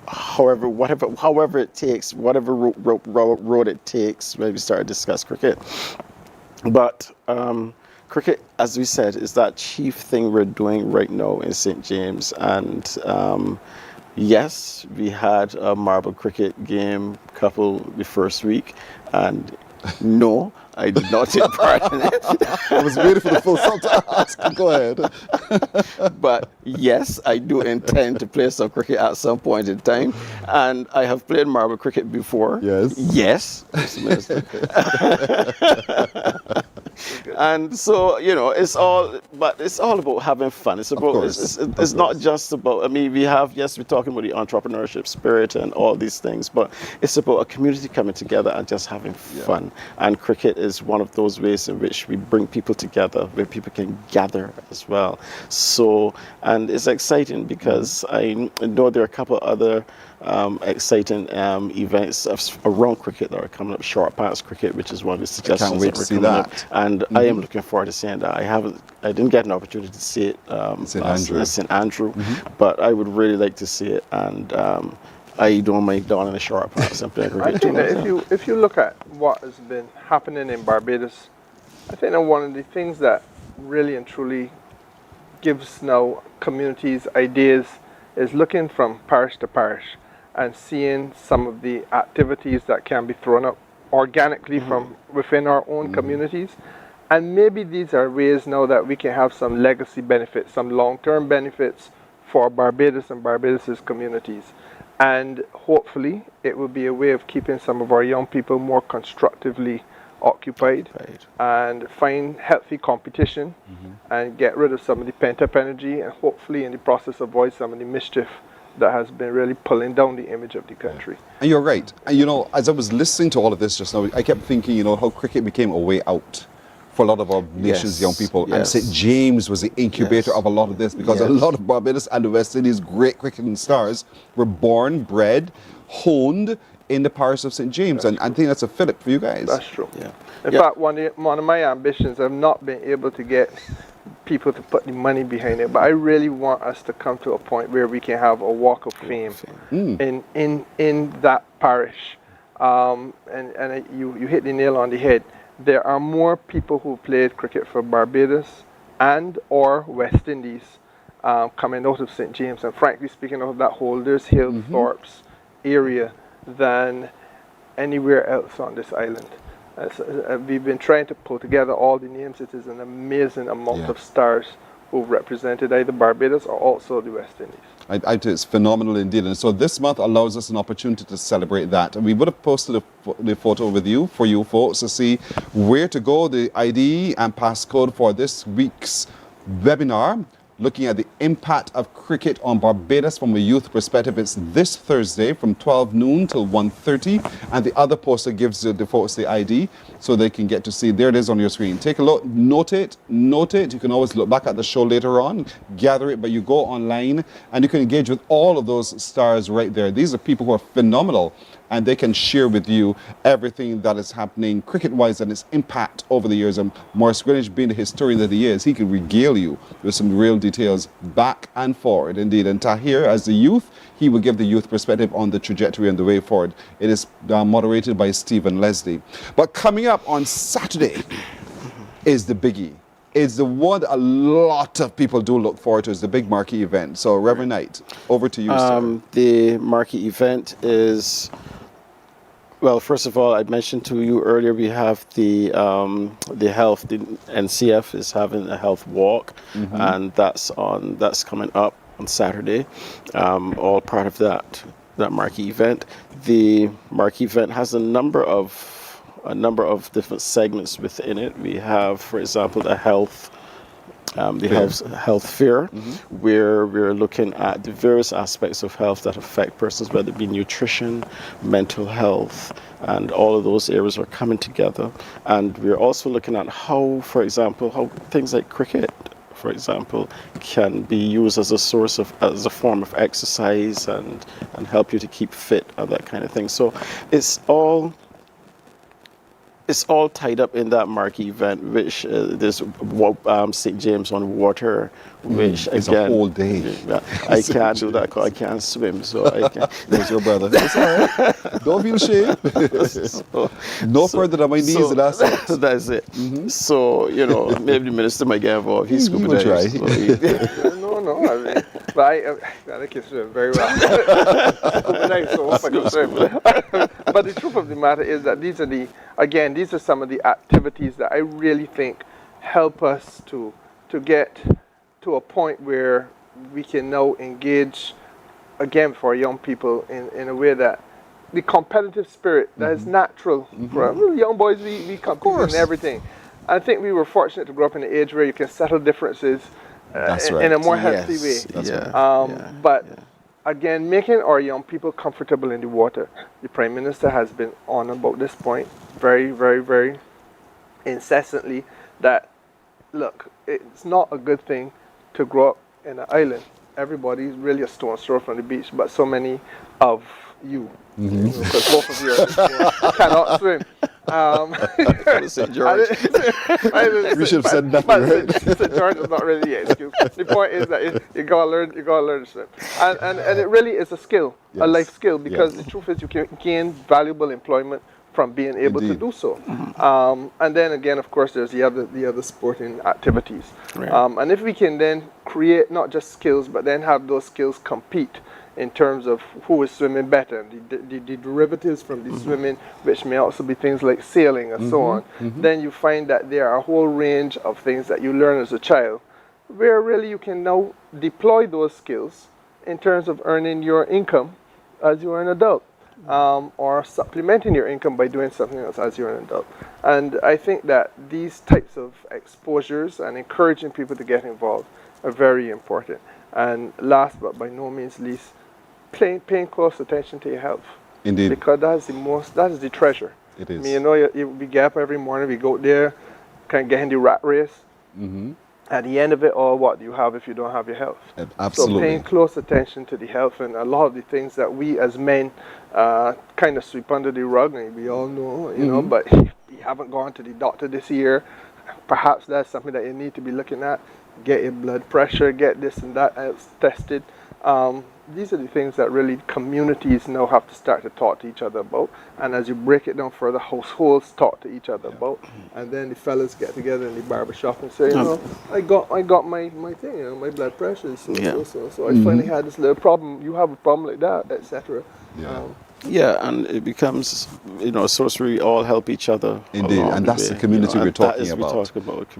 However it takes, whatever road it takes when we start to discuss cricket. But cricket, as we said, is that chief thing we're doing right now in St. James. And yes, we had a marble cricket game couple the first week, and no, I did not take part in it. I was waiting for the full stop to ask. Go ahead. But yes, I do intend to play some cricket at some point in time, and I have played marble cricket before. Yes, Mr. Minister. And so, it's all about having fun. It's about it's not just about. I mean, we're talking about the entrepreneurship spirit and all these things, but it's about a community coming together and just having fun. And cricket is one of those ways in which we bring people together, where people can gather as well. So, and it's exciting because I know there are a couple other exciting events around cricket that are coming up. Short pass cricket, which is one of the suggestions. I can't wait to see that. And I am looking forward to seeing that. I didn't get an opportunity to see it at St. Andrew, but I would really like to see it. And I don't mind donning a short pass. I think that if you look at what has been happening in Barbados, I think that one of the things that really and truly gives now communities ideas is looking from parish to parish and seeing some of the activities that can be thrown up organically from within our own communities. And maybe these are ways now that we can have some legacy benefits, some long-term benefits for Barbados and Barbados's communities. And hopefully it will be a way of keeping some of our young people more constructively occupied and find healthy competition and get rid of some of the pent-up energy, and hopefully in the process avoid some of the mischief that has been really pulling down the image of the country. And you're right. And you know, as I was listening to all of this just now, I kept thinking, you know, how cricket became a way out for a lot of our nation's young people. And St. James was the incubator of a lot of this, because a lot of Barbados and the West Indies great cricketing stars were born, bred, honed in the parish of St. James. And I think that's a fillip for you guys. That's true. In fact, one of my ambitions, I've not been able to get people to put the money behind it, but I really want us to come to a point where we can have a walk of fame in that parish. You hit the nail on the head. There are more people who played cricket for Barbados and or West Indies coming out of St. James, and frankly speaking, out of that Holders Hill, Thorpes area than anywhere else on this island. We've been trying to pull together all the names. It is an amazing amount of stars who've represented either Barbados or also the West Indies. I think it's phenomenal indeed. And so this month allows us an opportunity to celebrate that. And we would have posted the photo with you for you folks to see where to go, the ID and passcode for this week's webinar, looking at the impact of cricket on Barbados from a youth perspective. It's this Thursday from 12 noon till 1:30, and the other poster gives the folks the ID so they can get to see. There it is on your screen. Take a look, note it. You can always look back at the show later on, gather it, but you go online and you can engage with all of those stars right there. These are people who are phenomenal, and they can share with you everything that is happening cricket-wise and its impact over the years. And Maurice Greenwich, being the historian that he is, he can regale you with some real details back and forward indeed. And Tahir, as the youth, he will give the youth perspective on the trajectory and the way forward. It is moderated by Stephen Leslie. But coming up on Saturday is the biggie. It's the one a lot of people do look forward to. It's the big marquee event. So Reverend Knight, over to you, sir. The marquee event is, well, first of all, I mentioned to you earlier, we have the health. The NCF is having a health walk, and that's coming up on Saturday. All part of that marquee event. The marquee event has a number of different segments within it. We have, for example, the health fair, where we're looking at the various aspects of health that affect persons, whether it be nutrition, mental health, and all of those areas are coming together. And we're also looking at how, for example, how things like cricket, for example, can be used as a form of exercise and help you to keep fit and that kind of thing. So it's all tied up in that marquee event, which there's St. James on Water, which it's again, a whole day. I can't do that because I can't swim, so I can't. There's your brother. It's all right. Don't feel ashamed. No further than my knees and that's it. That's it. So, you know, maybe the minister might get involved. He's scuba diving. No, I mean, but I can swim very well. Scuba dive, so I hope I can swim. But the truth of the matter is that these are some of the activities that I really think help us to get to a point where we can now engage again for young people in a way that the competitive spirit that is natural for young boys. We compete in everything. I think we were fortunate to grow up in an age where you can settle differences in a more healthy way. But again, making our young people comfortable in the water. The Prime Minister has been on about this point very, very, very incessantly, that, look, it's not a good thing to grow up in an island. Everybody's really a stone's throw from the beach, but so many of you, because both of you cannot swim. St. George. We should have said nothing, right? St. George is not really an excuse. The point is that you gotta learn to swim, and it really is a skill, a life skill, because the truth is you can gain valuable employment from being able to do so. And then again, of course, there's the other sporting activities. Right. And if we can then create not just skills, but then have those skills compete in terms of who is swimming better, the derivatives from the swimming, which may also be things like sailing and so on, then you find that there are a whole range of things that you learn as a child, where really you can now deploy those skills in terms of earning your income as you are an adult, or supplementing your income by doing something else as you're an adult. And I think that these types of exposures and encouraging people to get involved are very important. And last but by no means least, paying close attention to your health. Indeed. Because that is the treasure. It is. I mean, you know, we get up every morning, we go out there, kind of get in the rat race. At the end of it all, what do you have if you don't have your health? Absolutely. So paying close attention to the health, and a lot of the things that we as men kind of sweep under the rug, and we all know, you know, but if you haven't gone to the doctor this year, perhaps that's something that you need to be looking at. Get your blood pressure, get this and that else tested. These are the things that really communities now have to start to talk to each other about. And as you break it down further, households talk to each other about. And then the fellas get together in the barbershop and say, you know, I got my thing, you know, my blood pressure is so I finally had this little problem. You have a problem like that, etc. Yeah, and it becomes, you know, a source where we all help each other. Indeed, and that's the community we're talking about.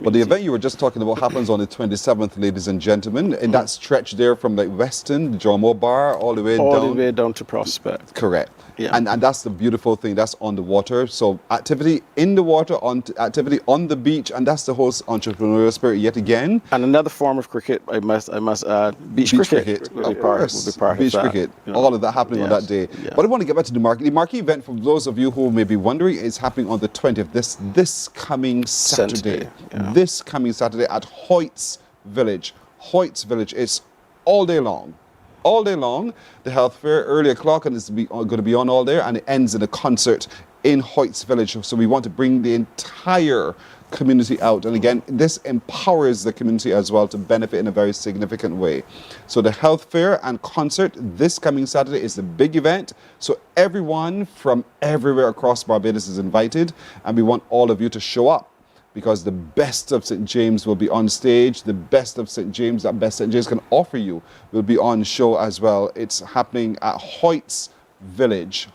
But the event you were just talking about happens on the 27th, ladies and gentlemen, in that stretch there from like Weston, Jomo Bar, all the way down to Prospect. Correct. Yeah. And that's the beautiful thing. That's on the water. So activity in the water, activity on the beach, and that's the whole entrepreneurial spirit yet again. And another form of cricket, I must add, beach cricket. Will be part beach of that, cricket. you know. All of that happening on that day. Yeah. But I want to get back to the marquee. The marquee event, for those of you who may be wondering, is happening on the 20th, this coming Saturday. This coming Saturday at Hoyts Village. Hoyts Village. It's all day long. All day long, the health fair, early o'clock, and it's going to be on all day, and it ends in a concert in Hoyts Village. So we want to bring the entire community out. And again, this empowers the community as well to benefit in a very significant way. So the health fair and concert this coming Saturday is the big event. So everyone from everywhere across Barbados is invited, and we want all of you to show up, because the best of St. James will be on stage. The best of St. James, that best St. James can offer you, will be on show as well. It's happening at Hoyts Village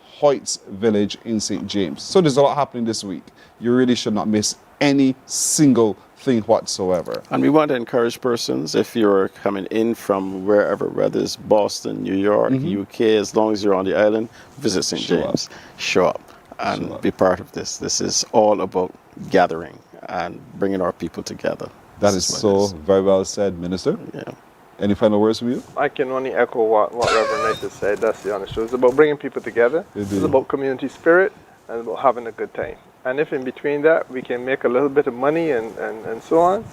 in St. James. So there's a lot happening this week. You really should not miss any single thing whatsoever. And we want to encourage persons, if you're coming in from wherever, whether it's Boston, New York, UK, as long as you're on the island, visit St. James. Show up and be part of this. This is all about gathering and bringing our people together. That is so very well said, Minister. Yeah. Any final words from you? I can only echo what Reverend Knight has said. That's the honest truth. It's about bringing people together. It's about community spirit and about having a good time. And if in between that we can make a little bit of money and so on,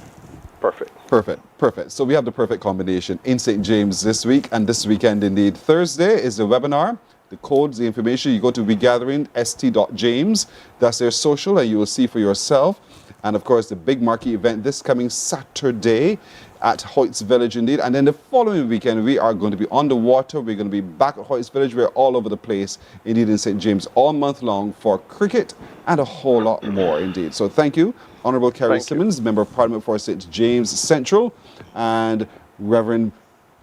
perfect. Perfect. So we have the perfect combination in St. James this week and this weekend indeed. Thursday is the webinar. The codes, the information, you go to regathering.st.james. That's their social, and you will see for yourself. And of course, the big marquee event this coming Saturday at Hoyts Village indeed. And then the following weekend, we are going to be on the water. We're going to be back at Hoyts Village. We're all over the place, indeed, in St. James, all month long for cricket and a whole lot more, indeed. So thank you, Honourable Kerry Simmons, Member of Parliament for St. James Central, and Reverend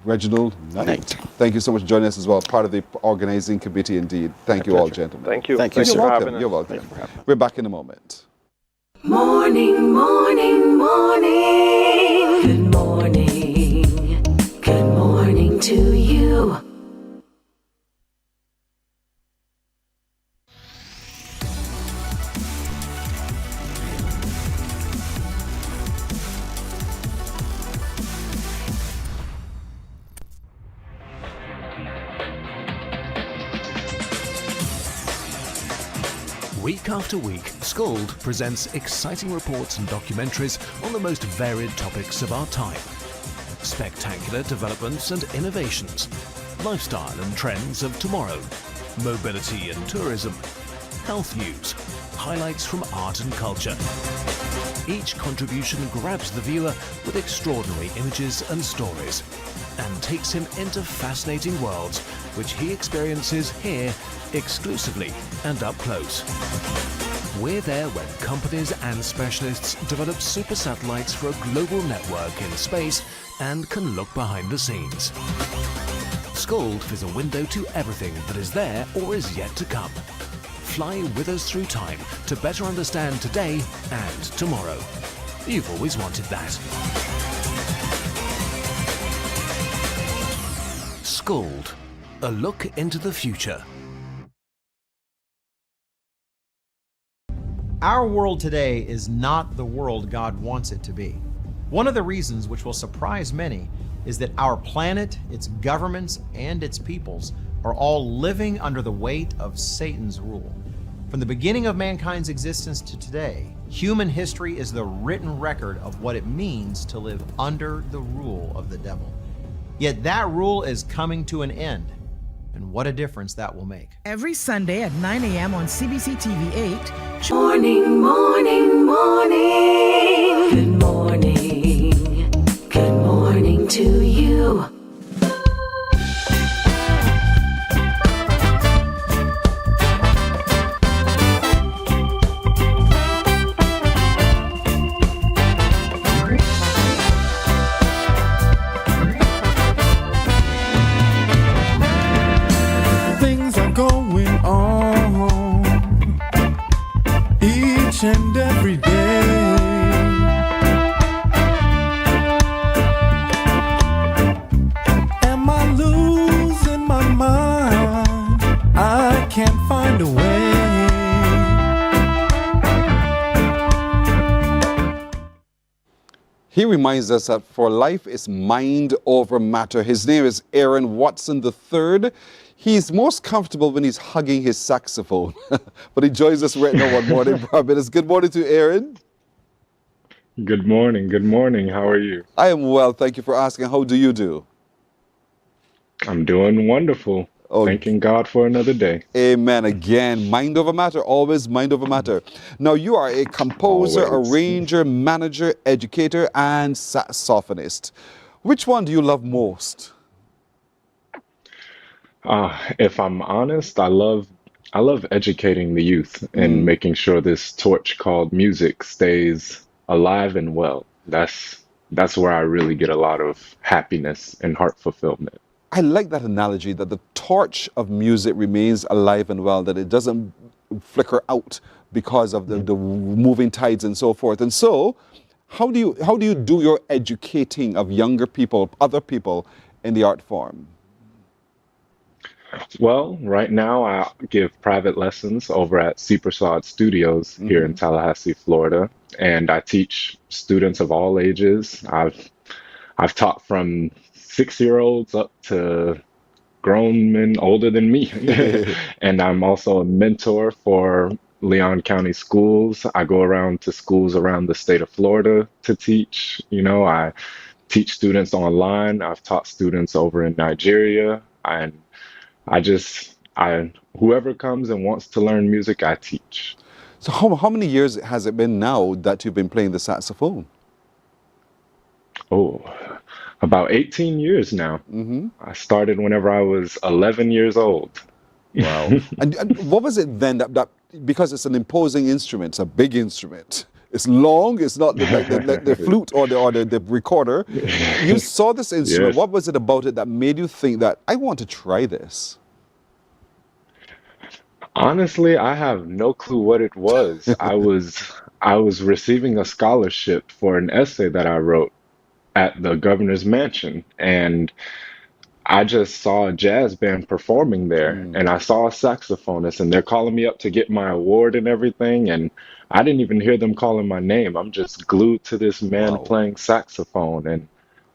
Reginald Knight. Thank you so much for joining us as well, part of the organizing committee indeed. Thank you all, gentlemen. Thank you. Thank you, You're sir. welcome. You're welcome. We're back in a moment. Morning, morning, morning. Good morning. Good morning to you. Week after week, Scold presents exciting reports and documentaries on the most varied topics of our time. Spectacular developments and innovations, lifestyle and trends of tomorrow, mobility and tourism, health news, highlights from art and culture. Each contribution grabs the viewer with extraordinary images and stories. and takes him into fascinating worlds which he experiences here exclusively and up close. We're there when companies and specialists develop super satellites for a global network in space and can look behind the scenes. Scold is a window to everything that is there or is yet to come. Fly with us through time to better understand today and tomorrow. You've always wanted that. Scold, a look into the future. Our world today is not the world God wants it to be. One of the reasons which will surprise many is that our planet, its governments, and its peoples are all living under the weight of Satan's rule. From the beginning of mankind's existence to today, human history is the written record of what it means to live under the rule of the devil. Yet that rule is coming to an end, and what a difference that will make. Every Sunday at 9 a.m. on CBC TV 8. Morning, morning, morning. Good morning. Good morning to you. Things are going on each and every day. Am I losing my mind? I can't find a way. He reminds us that for life is mind over matter. His name is Aaron Watson III. He's most comfortable when he's hugging his saxophone. But he joins us right now on Morning Barbados. Good morning to Aaron. Good morning. Good morning. How are you? I am well. Thank you for asking. How do you do? I'm doing wonderful. Thanking God for another day. Amen. Again, mind over matter, always mind over matter. Now, you are a composer, Always. arranger, manager, educator, and saxophonist. Which one do you love most? If I'm honest, I love educating the youth and making sure this torch called music stays alive and well. That's where I really get a lot of happiness and heart fulfillment. I like that analogy that the torch of music remains alive and well, that it doesn't flicker out because of the moving tides and so forth. And so, how do you do your educating of younger people, other people in the art form? Well, right now I give private lessons over at Seepersod Studios here in Tallahassee, Florida, and I teach students of all ages. I've taught from 6-year-olds up to grown men older than me. And I'm also a mentor for Leon County schools. I go around to schools around the state of Florida to teach. I teach students online. I've taught students over in Nigeria. And whoever comes and wants to learn music, I teach. So how many years has it been now that you've been playing the saxophone? Oh, about 18 years now. I started whenever I was 11 years old. Wow. and what was it then that, because it's an imposing instrument, it's a big instrument, it's long, it's not like the flute or the recorder. You saw this instrument. Yes. What was it about it that made you think that I want to try this? Honestly, I have no clue what it was. I was receiving a scholarship for an essay that I wrote at the governor's mansion, and I just saw a jazz band performing there, and I saw a saxophonist, and they're calling me up to get my award and everything, and I didn't even hear them calling my name. I'm just glued to this man playing saxophone, and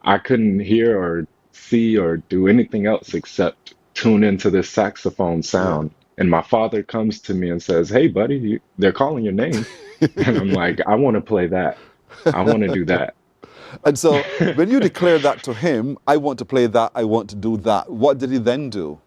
I couldn't hear or see or do anything else except tune into this saxophone sound. And my father comes to me and says, "Hey, buddy, they're calling your name." And I'm like, "I want to play that. I want to do that." And so when you declared that to him, I want to play that, I want to do that, what did he then do?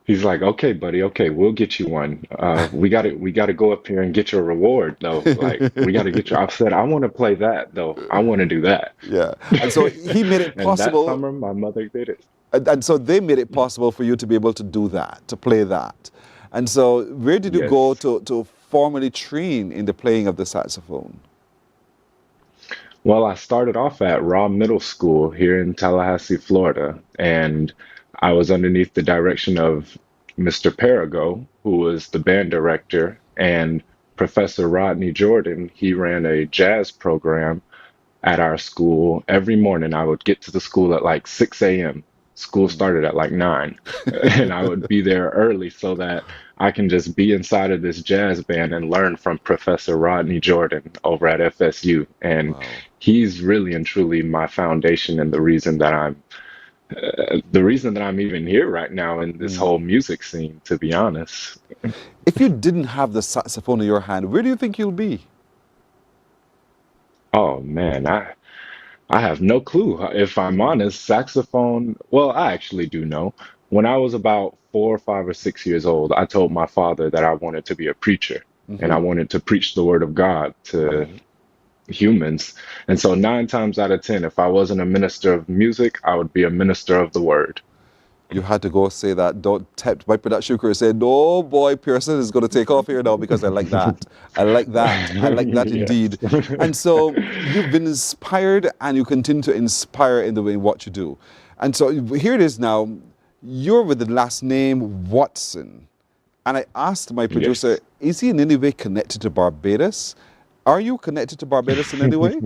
He's like, okay, buddy, okay, we'll get you one. We gotta go up here and get your reward though. Like, we gotta get you. I said, I want to play that though. I want to do that. Yeah. And so he made it And that possible. summer, my mother did it. And so they made it possible for you to be able to do that, to play that. And so where did you go to formally train in the playing of the saxophone? Well, I started off at Raw Middle School here in Tallahassee, Florida, and I was underneath the direction of Mr. Perigo, who was the band director, and Professor Rodney Jordan. He ran a jazz program at our school. Every morning I would get to the school at like 6 a.m. School started at like 9, and I would be there early so that I can just be inside of this jazz band and learn from Professor Rodney Jordan over at FSU. And he's really and truly my foundation and the reason that I'm even here right now in this whole music scene, to be honest. If you didn't have the saxophone in your hand, where do you think you'll be? Oh man, I have no clue. If I'm honest, saxophone, well, I actually do know. When I was about 4, 5, or 6 years old, I told my father that I wanted to be a preacher and I wanted to preach the word of God to humans. And so 9 times out of 10, if I wasn't a minister of music, I would be a minister of the word. You had to go say that. Don't tempt my production crew and say, no, boy, Pearson is going to take off here now because I like that. I like that. I like that indeed. And so you've been inspired and you continue to inspire in the way what you do. And so here it is now. You're with the last name Watson. And I asked my producer, is he in any way connected to Barbados? Are you connected to Barbados in any way?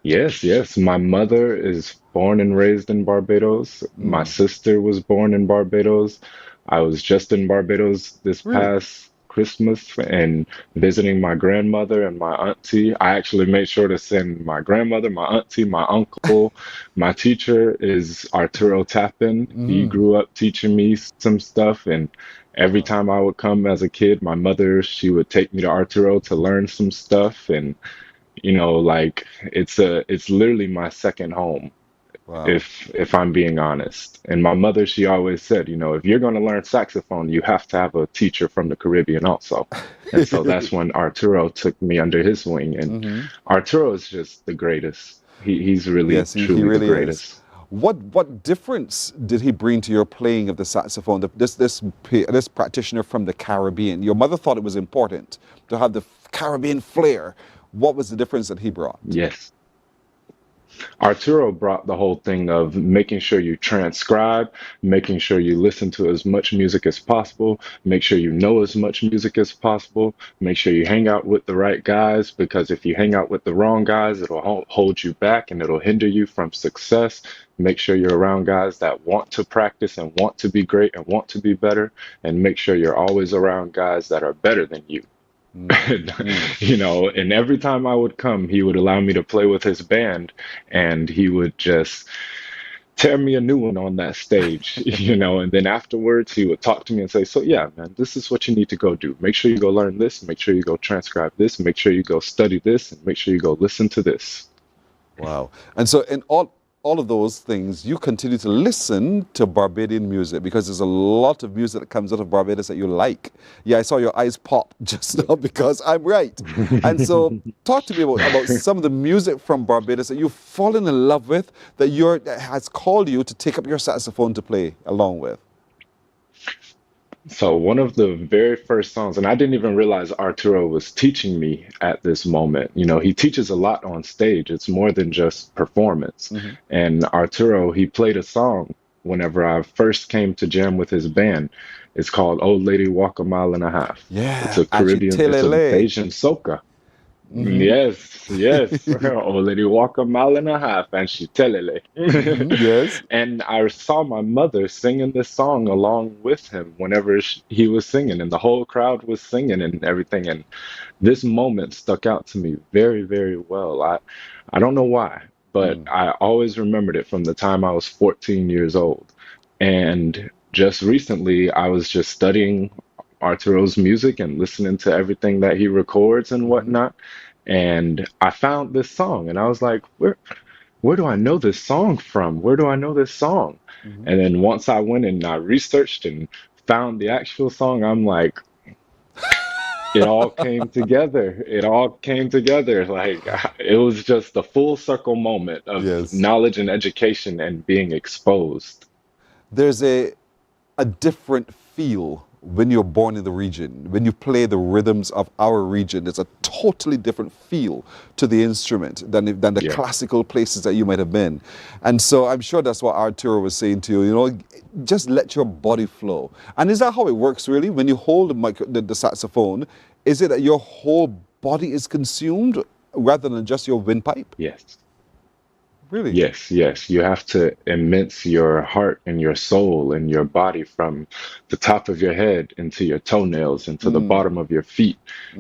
Yes, yes. My mother is born and raised in Barbados. My sister was born in Barbados. I was just in Barbados this past Christmas and visiting my grandmother and my auntie. I actually made sure to send my grandmother, my auntie, my uncle. My teacher is Arturo Tappan. He grew up teaching me some stuff, and every time I would come as a kid, my mother, she would take me to Arturo to learn some stuff. And like it's literally my second home. Wow. If I'm being honest. And my mother, she always said, if you're going to learn saxophone, you have to have a teacher from the Caribbean also. And so that's when Arturo took me under his wing. And Arturo is just the greatest. He's really, truly the greatest. Is. What difference did he bring to your playing of the saxophone? This practitioner from the Caribbean. Your mother thought it was important to have the Caribbean flair. What was the difference that he brought? Yes. Arturo brought the whole thing of making sure you transcribe, making sure you listen to as much music as possible, make sure you know as much music as possible, make sure you hang out with the right guys, because if you hang out with the wrong guys, it'll hold you back and it'll hinder you from success. Make sure you're around guys that want to practice and want to be great and want to be better, and make sure you're always around guys that are better than you. And every time I would come, he would allow me to play with his band, and he would just tear me a new one on that stage, and then afterwards he would talk to me and say, so yeah, man, this is what you need to go do. Make sure you go learn this, make sure you go transcribe this, make sure you go study this, and make sure you go listen to this. Wow. And so in all of those things, you continue to listen to Barbadian music, because there's a lot of music that comes out of Barbados that you like. Yeah, I saw your eyes pop just now because I'm right. And so talk to me about some of the music from Barbados that you've fallen in love with, that has called you to take up your saxophone to play along with. So one of the very first songs, and I didn't even realize Arturo was teaching me at this moment. He teaches a lot on stage. It's more than just performance. And Arturo, he played a song whenever I first came to jam with his band. It's called Old Lady Walk a Mile and a Half. Yeah. It's a Caribbean, it's a Bayesian soca. Yes. Old lady walk a mile and a half and she telele. Yes. And I saw my mother singing this song along with him whenever he was singing, and the whole crowd was singing and everything. And this moment stuck out to me very, very well. I don't know why, but I always remembered it from the time I was 14 years old. And just recently, I was just studying Arturo's music and listening to everything that he records and whatnot. And I found this song and I was like, where do I know this song from? Where do I know this song? And then once I went and I researched and found the actual song, I'm like, it all came together. It all came together. Like it was just a full circle moment of knowledge and education and being exposed. There's a different feel when you're born in the region. When you play the rhythms of our region, there's a totally different feel to the instrument than the classical places that you might have been. And so I'm sure that's what Arturo was saying to you, you know, just let your body flow. And is that how it works really? When you hold the saxophone, is it that your whole body is consumed rather than just your windpipe? Yes. Really? Yes, yes. You have to immerse your heart and your soul and your body from the top of your head into your toenails, into the bottom of your feet.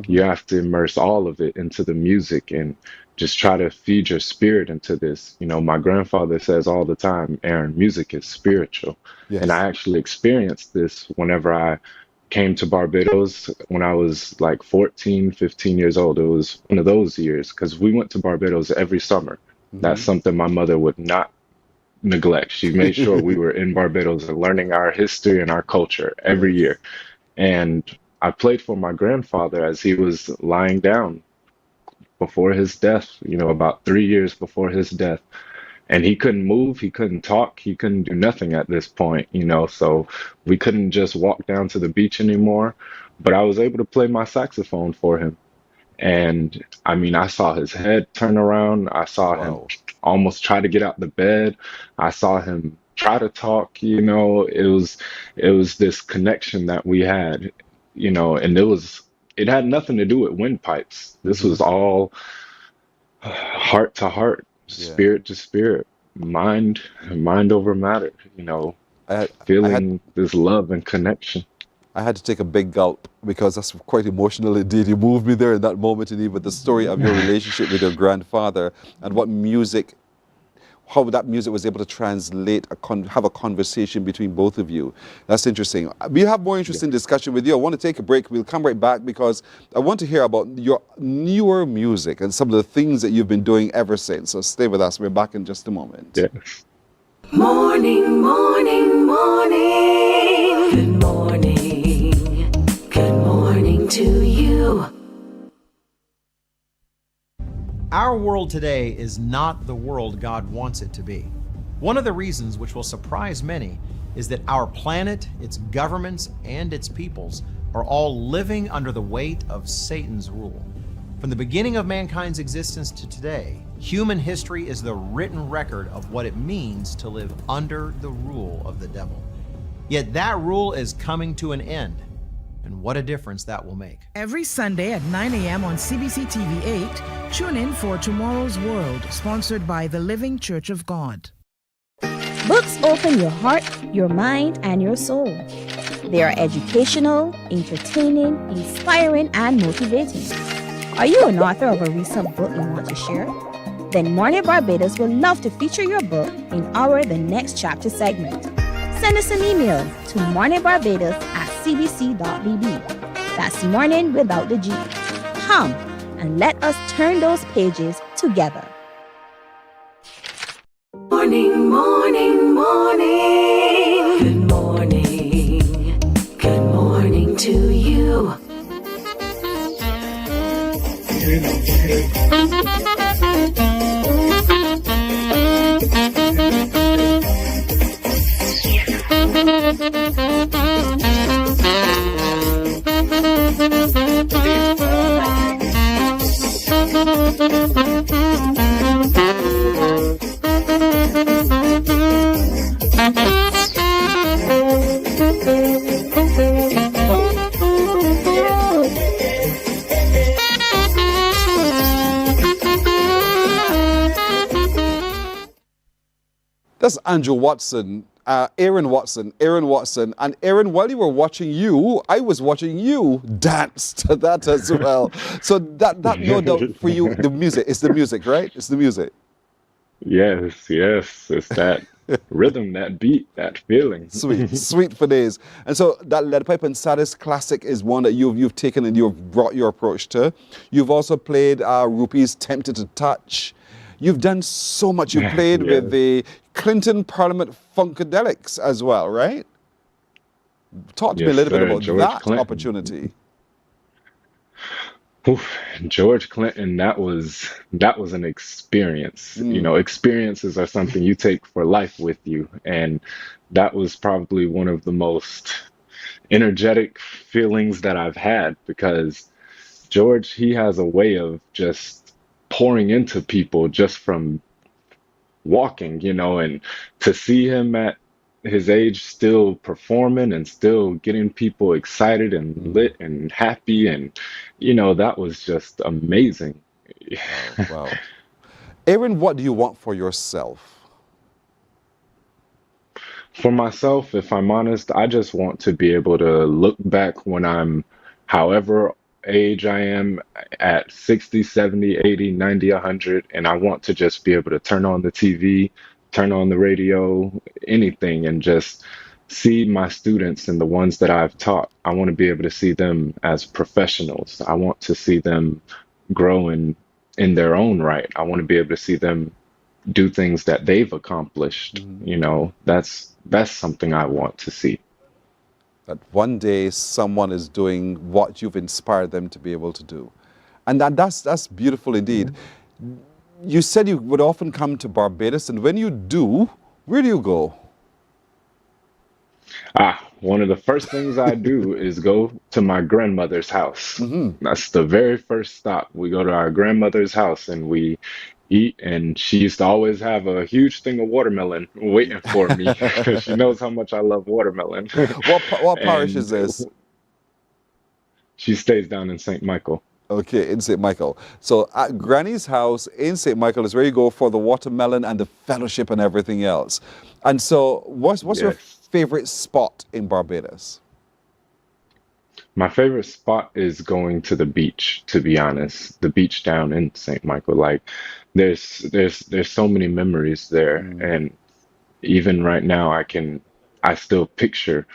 You have to immerse all of it into the music and just try to feed your spirit into this. You know, my grandfather says all the time, Aaron, music is spiritual. And I actually experienced this whenever I came to Barbados when I was like 14, 15 years old. It was one of those years because we went to Barbados every summer. That's something my mother would not neglect. She made sure we were in Barbados and learning our history and our culture every year. And I played for my grandfather as he was lying down before his death, you know, about 3 years before his death. And he couldn't move, he couldn't talk, he couldn't do nothing at this point, you know, so we couldn't just walk down to the beach anymore. But I was able to play my saxophone for him. And I mean, I saw his head turn around. I saw him almost try to get out the bed. I saw him try to talk, you know, it was this connection that we had, you know, and it had nothing to do with windpipes. This was all heart to heart, spirit to spirit, mind over matter, you know, feeling this love and connection. I had to take a big gulp because that's quite emotional indeed. You moved me there in that moment indeed with the story of your relationship with your grandfather and what music, how that music was able to translate, have a conversation between both of you. That's interesting. We have more interesting discussion with you. I want to take a break. We'll come right back because I want to hear about your newer music and some of the things that you've been doing ever since. So stay with us. We're back in just a moment. Yes. Morning, morning, morning. Good morning. Good morning to you. Our world today is not the world God wants it to be. One of the reasons which will surprise many is that our planet, its governments, and its peoples are all living under the weight of Satan's rule. From the beginning of mankind's existence to today, human history is the written record of what it means to live under the rule of the devil. Yet that rule is coming to an end, and what a difference that will make. Every Sunday at 9 a.m. on CBC TV 8, tune in for Tomorrow's World, sponsored by the Living Church of God. Books open your heart, your mind, and your soul. They are educational, entertaining, inspiring, and motivating. Are you an author of a recent book you want to share? Then Mornin Barbados would love to feature your book in our The Next Chapter segment. Send us an email to morninbarbados@cbc.bb. That's morning without the G. Come and let us turn those pages together. Morning, morning, morning. Good morning. Good morning to you. That's Andrew Watson, Aaron Watson. And Aaron, while you were watching you, I was watching you dance to that as well. So that no doubt for you, the music, it's the music, right? It's the music. Yes, it's that rhythm, that beat, that feeling. Sweet for days. And so that Lead Pipe and Saddest classic is one that you've taken and you've brought your approach to. You've also played Rupee's Tempted to Touch. You've done so much. You played with the Clinton Parliament Funkadelics as well, right? Talk to me a little bit about George that Clinton. opportunity. Oof, George Clinton, that was an experience. You know, experiences are something you take for life with you, and that was probably one of the most energetic feelings that I've had, because George, he has a way of just pouring into people just from walking, you know, and to see him at his age still performing and still getting people excited and lit and happy, and you know, that was just amazing. Wow. Aaron, what do you want for yourself? For myself, if I'm honest, I just want to be able to look back when I'm however age I am, at 60, 70, 80, 90, 100, and I want to just be able to turn on the TV, turn on the radio, anything, and just see my students and the ones that I've taught. I want to be able to see them as professionals. I want to see them grow in their own right. I want to be able to see them do things that they've accomplished. You know, that's something I want to see. That one day someone is doing what you've inspired them to be able to do. And that's beautiful indeed. You said you would often come to Barbados, and when you do, where do you go? One of the first things I do is go to my grandmother's house. That's the very first stop. We go to our grandmother's house and we eat, and she used to always have a huge thing of watermelon waiting for me because she knows how much I love watermelon. What parish is this? She stays down in St. Michael. Okay, in St. Michael. So at Granny's house in St. Michael is where you go for the watermelon and the fellowship and everything else. And so what's your favorite spot in Barbados? My favorite spot is going to the beach, to be honest. The beach down in St. Michael. Like there's so many memories there. And even right now I still picture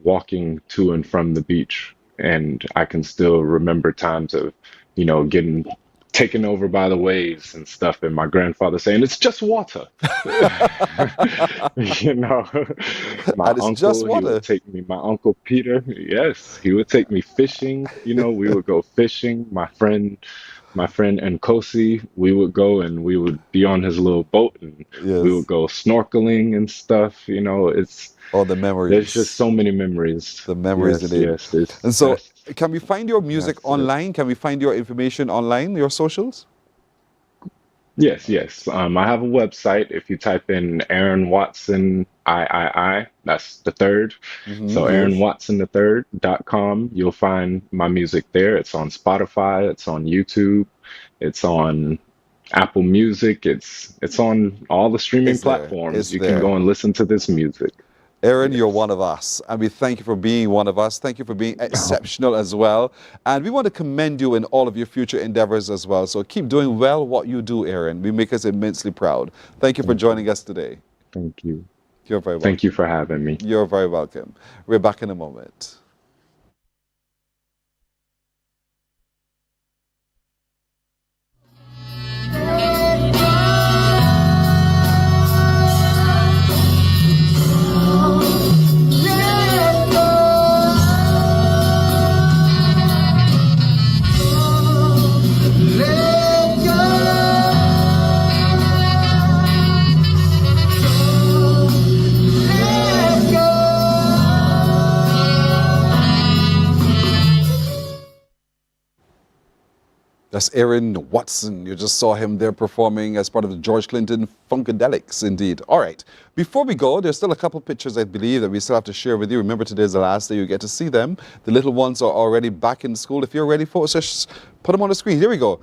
walking to and from the beach, and I can still remember times of, you know, getting taken over by the waves and stuff, and my grandfather saying, "It's just water." You know, my uncle, he would take me, my Uncle Peter, yes, he would take me fishing. You know, we would go fishing. My friend Nkosi, we would go and we would be on his little boat, and we would go snorkeling and stuff. You know, it's all the memories. There's just so many memories. The memories yes, yes. And so, can we find your music online? Can we find your information online, your socials? Yes. I have a website. If you type in Aaron Watson III, that's the third. So AaronWatson3.com, you'll find my music there. It's on Spotify. It's on YouTube. It's on Apple Music. It's on all the streaming platforms. You can go and listen to this music. Aaron, you're one of us, and we thank you for being one of us. Thank you for being exceptional as well. And we want to commend you in all of your future endeavors as well. So keep doing well what you do, Aaron. We make us immensely proud. Thank you for joining us today. Thank you. You're very welcome. Thank you for having me. You're very welcome. We're back in a moment. That's Aaron Watson. You just saw him there performing as part of the George Clinton Funkadelics, indeed. All right. Before we go, there's still a couple pictures, I believe, that we still have to share with you. Remember, today's the last day you get to see them. The little ones are already back in school. If you're ready, folks, just put them on the screen. Here we go.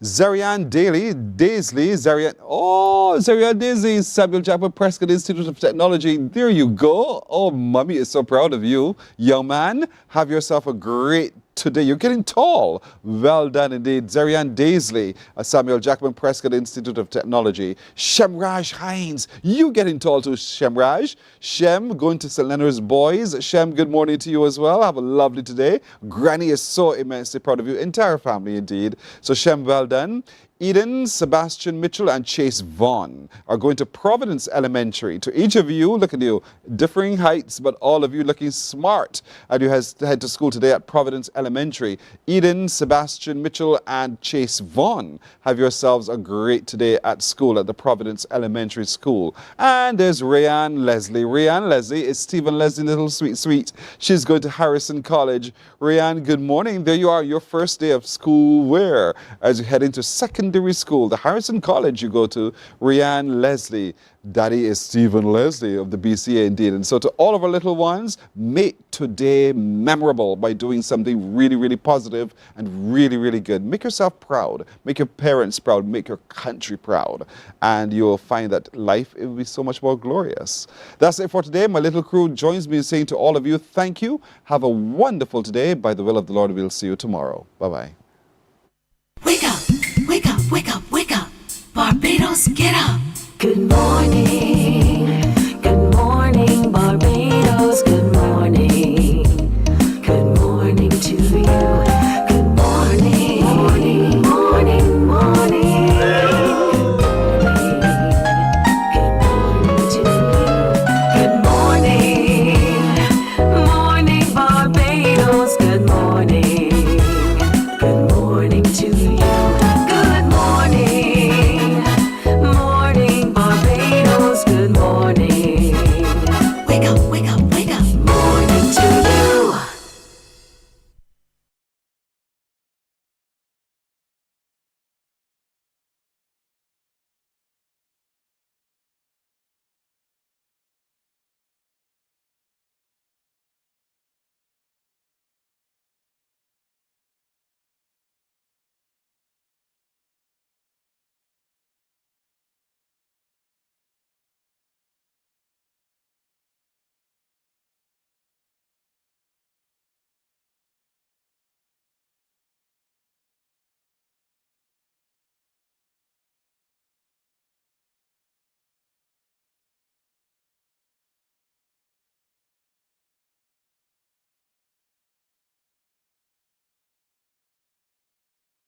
Zarian Daisley, Zarian Daisley, Samuel Jackson Prescott Institute of Technology. There you go. Oh, mommy is so proud of you. Young man, have yourself a great today. You're getting tall. Well done indeed. Zarian Daisley, Samuel Jackson Prescott Institute of Technology. Shemraj Hines, you getting tall too, Shemraj. Shem, going to St. Leonard's Boys. Shem, good morning to you as well. Have a lovely today. Granny is so immensely proud of you. Entire family indeed. So Shem, well done. Eden, Sebastian Mitchell, and Chase Vaughn are going to Providence Elementary. To each of you, look at you, differing heights, but all of you looking smart. And you head to school today at Providence Elementary. Eden, Sebastian Mitchell, and Chase Vaughn, have yourselves a great day at school at the Providence Elementary School. And there's Rayanne Leslie. Rayanne Leslie is Stephen Leslie Little Sweet. She's going to Harrison College. Rayanne, good morning. There you are, your first day of school. Where? As you head into secondary school, the Harrison College you go to. Rayanne Leslie. Daddy is Stephen Leslie of the BCA indeed. And so to all of our little ones, make today memorable by doing something really, really positive and really, really good. Make yourself proud. Make your parents proud. Make your country proud. And you'll find that life will be so much more glorious. That's it for today. My little crew joins me in saying to all of you, thank you. Have a wonderful day. By the will of the Lord, we'll see you tomorrow. Bye-bye. Wake up, wake up, wake up, wake up. Barbados, get up. Good morning.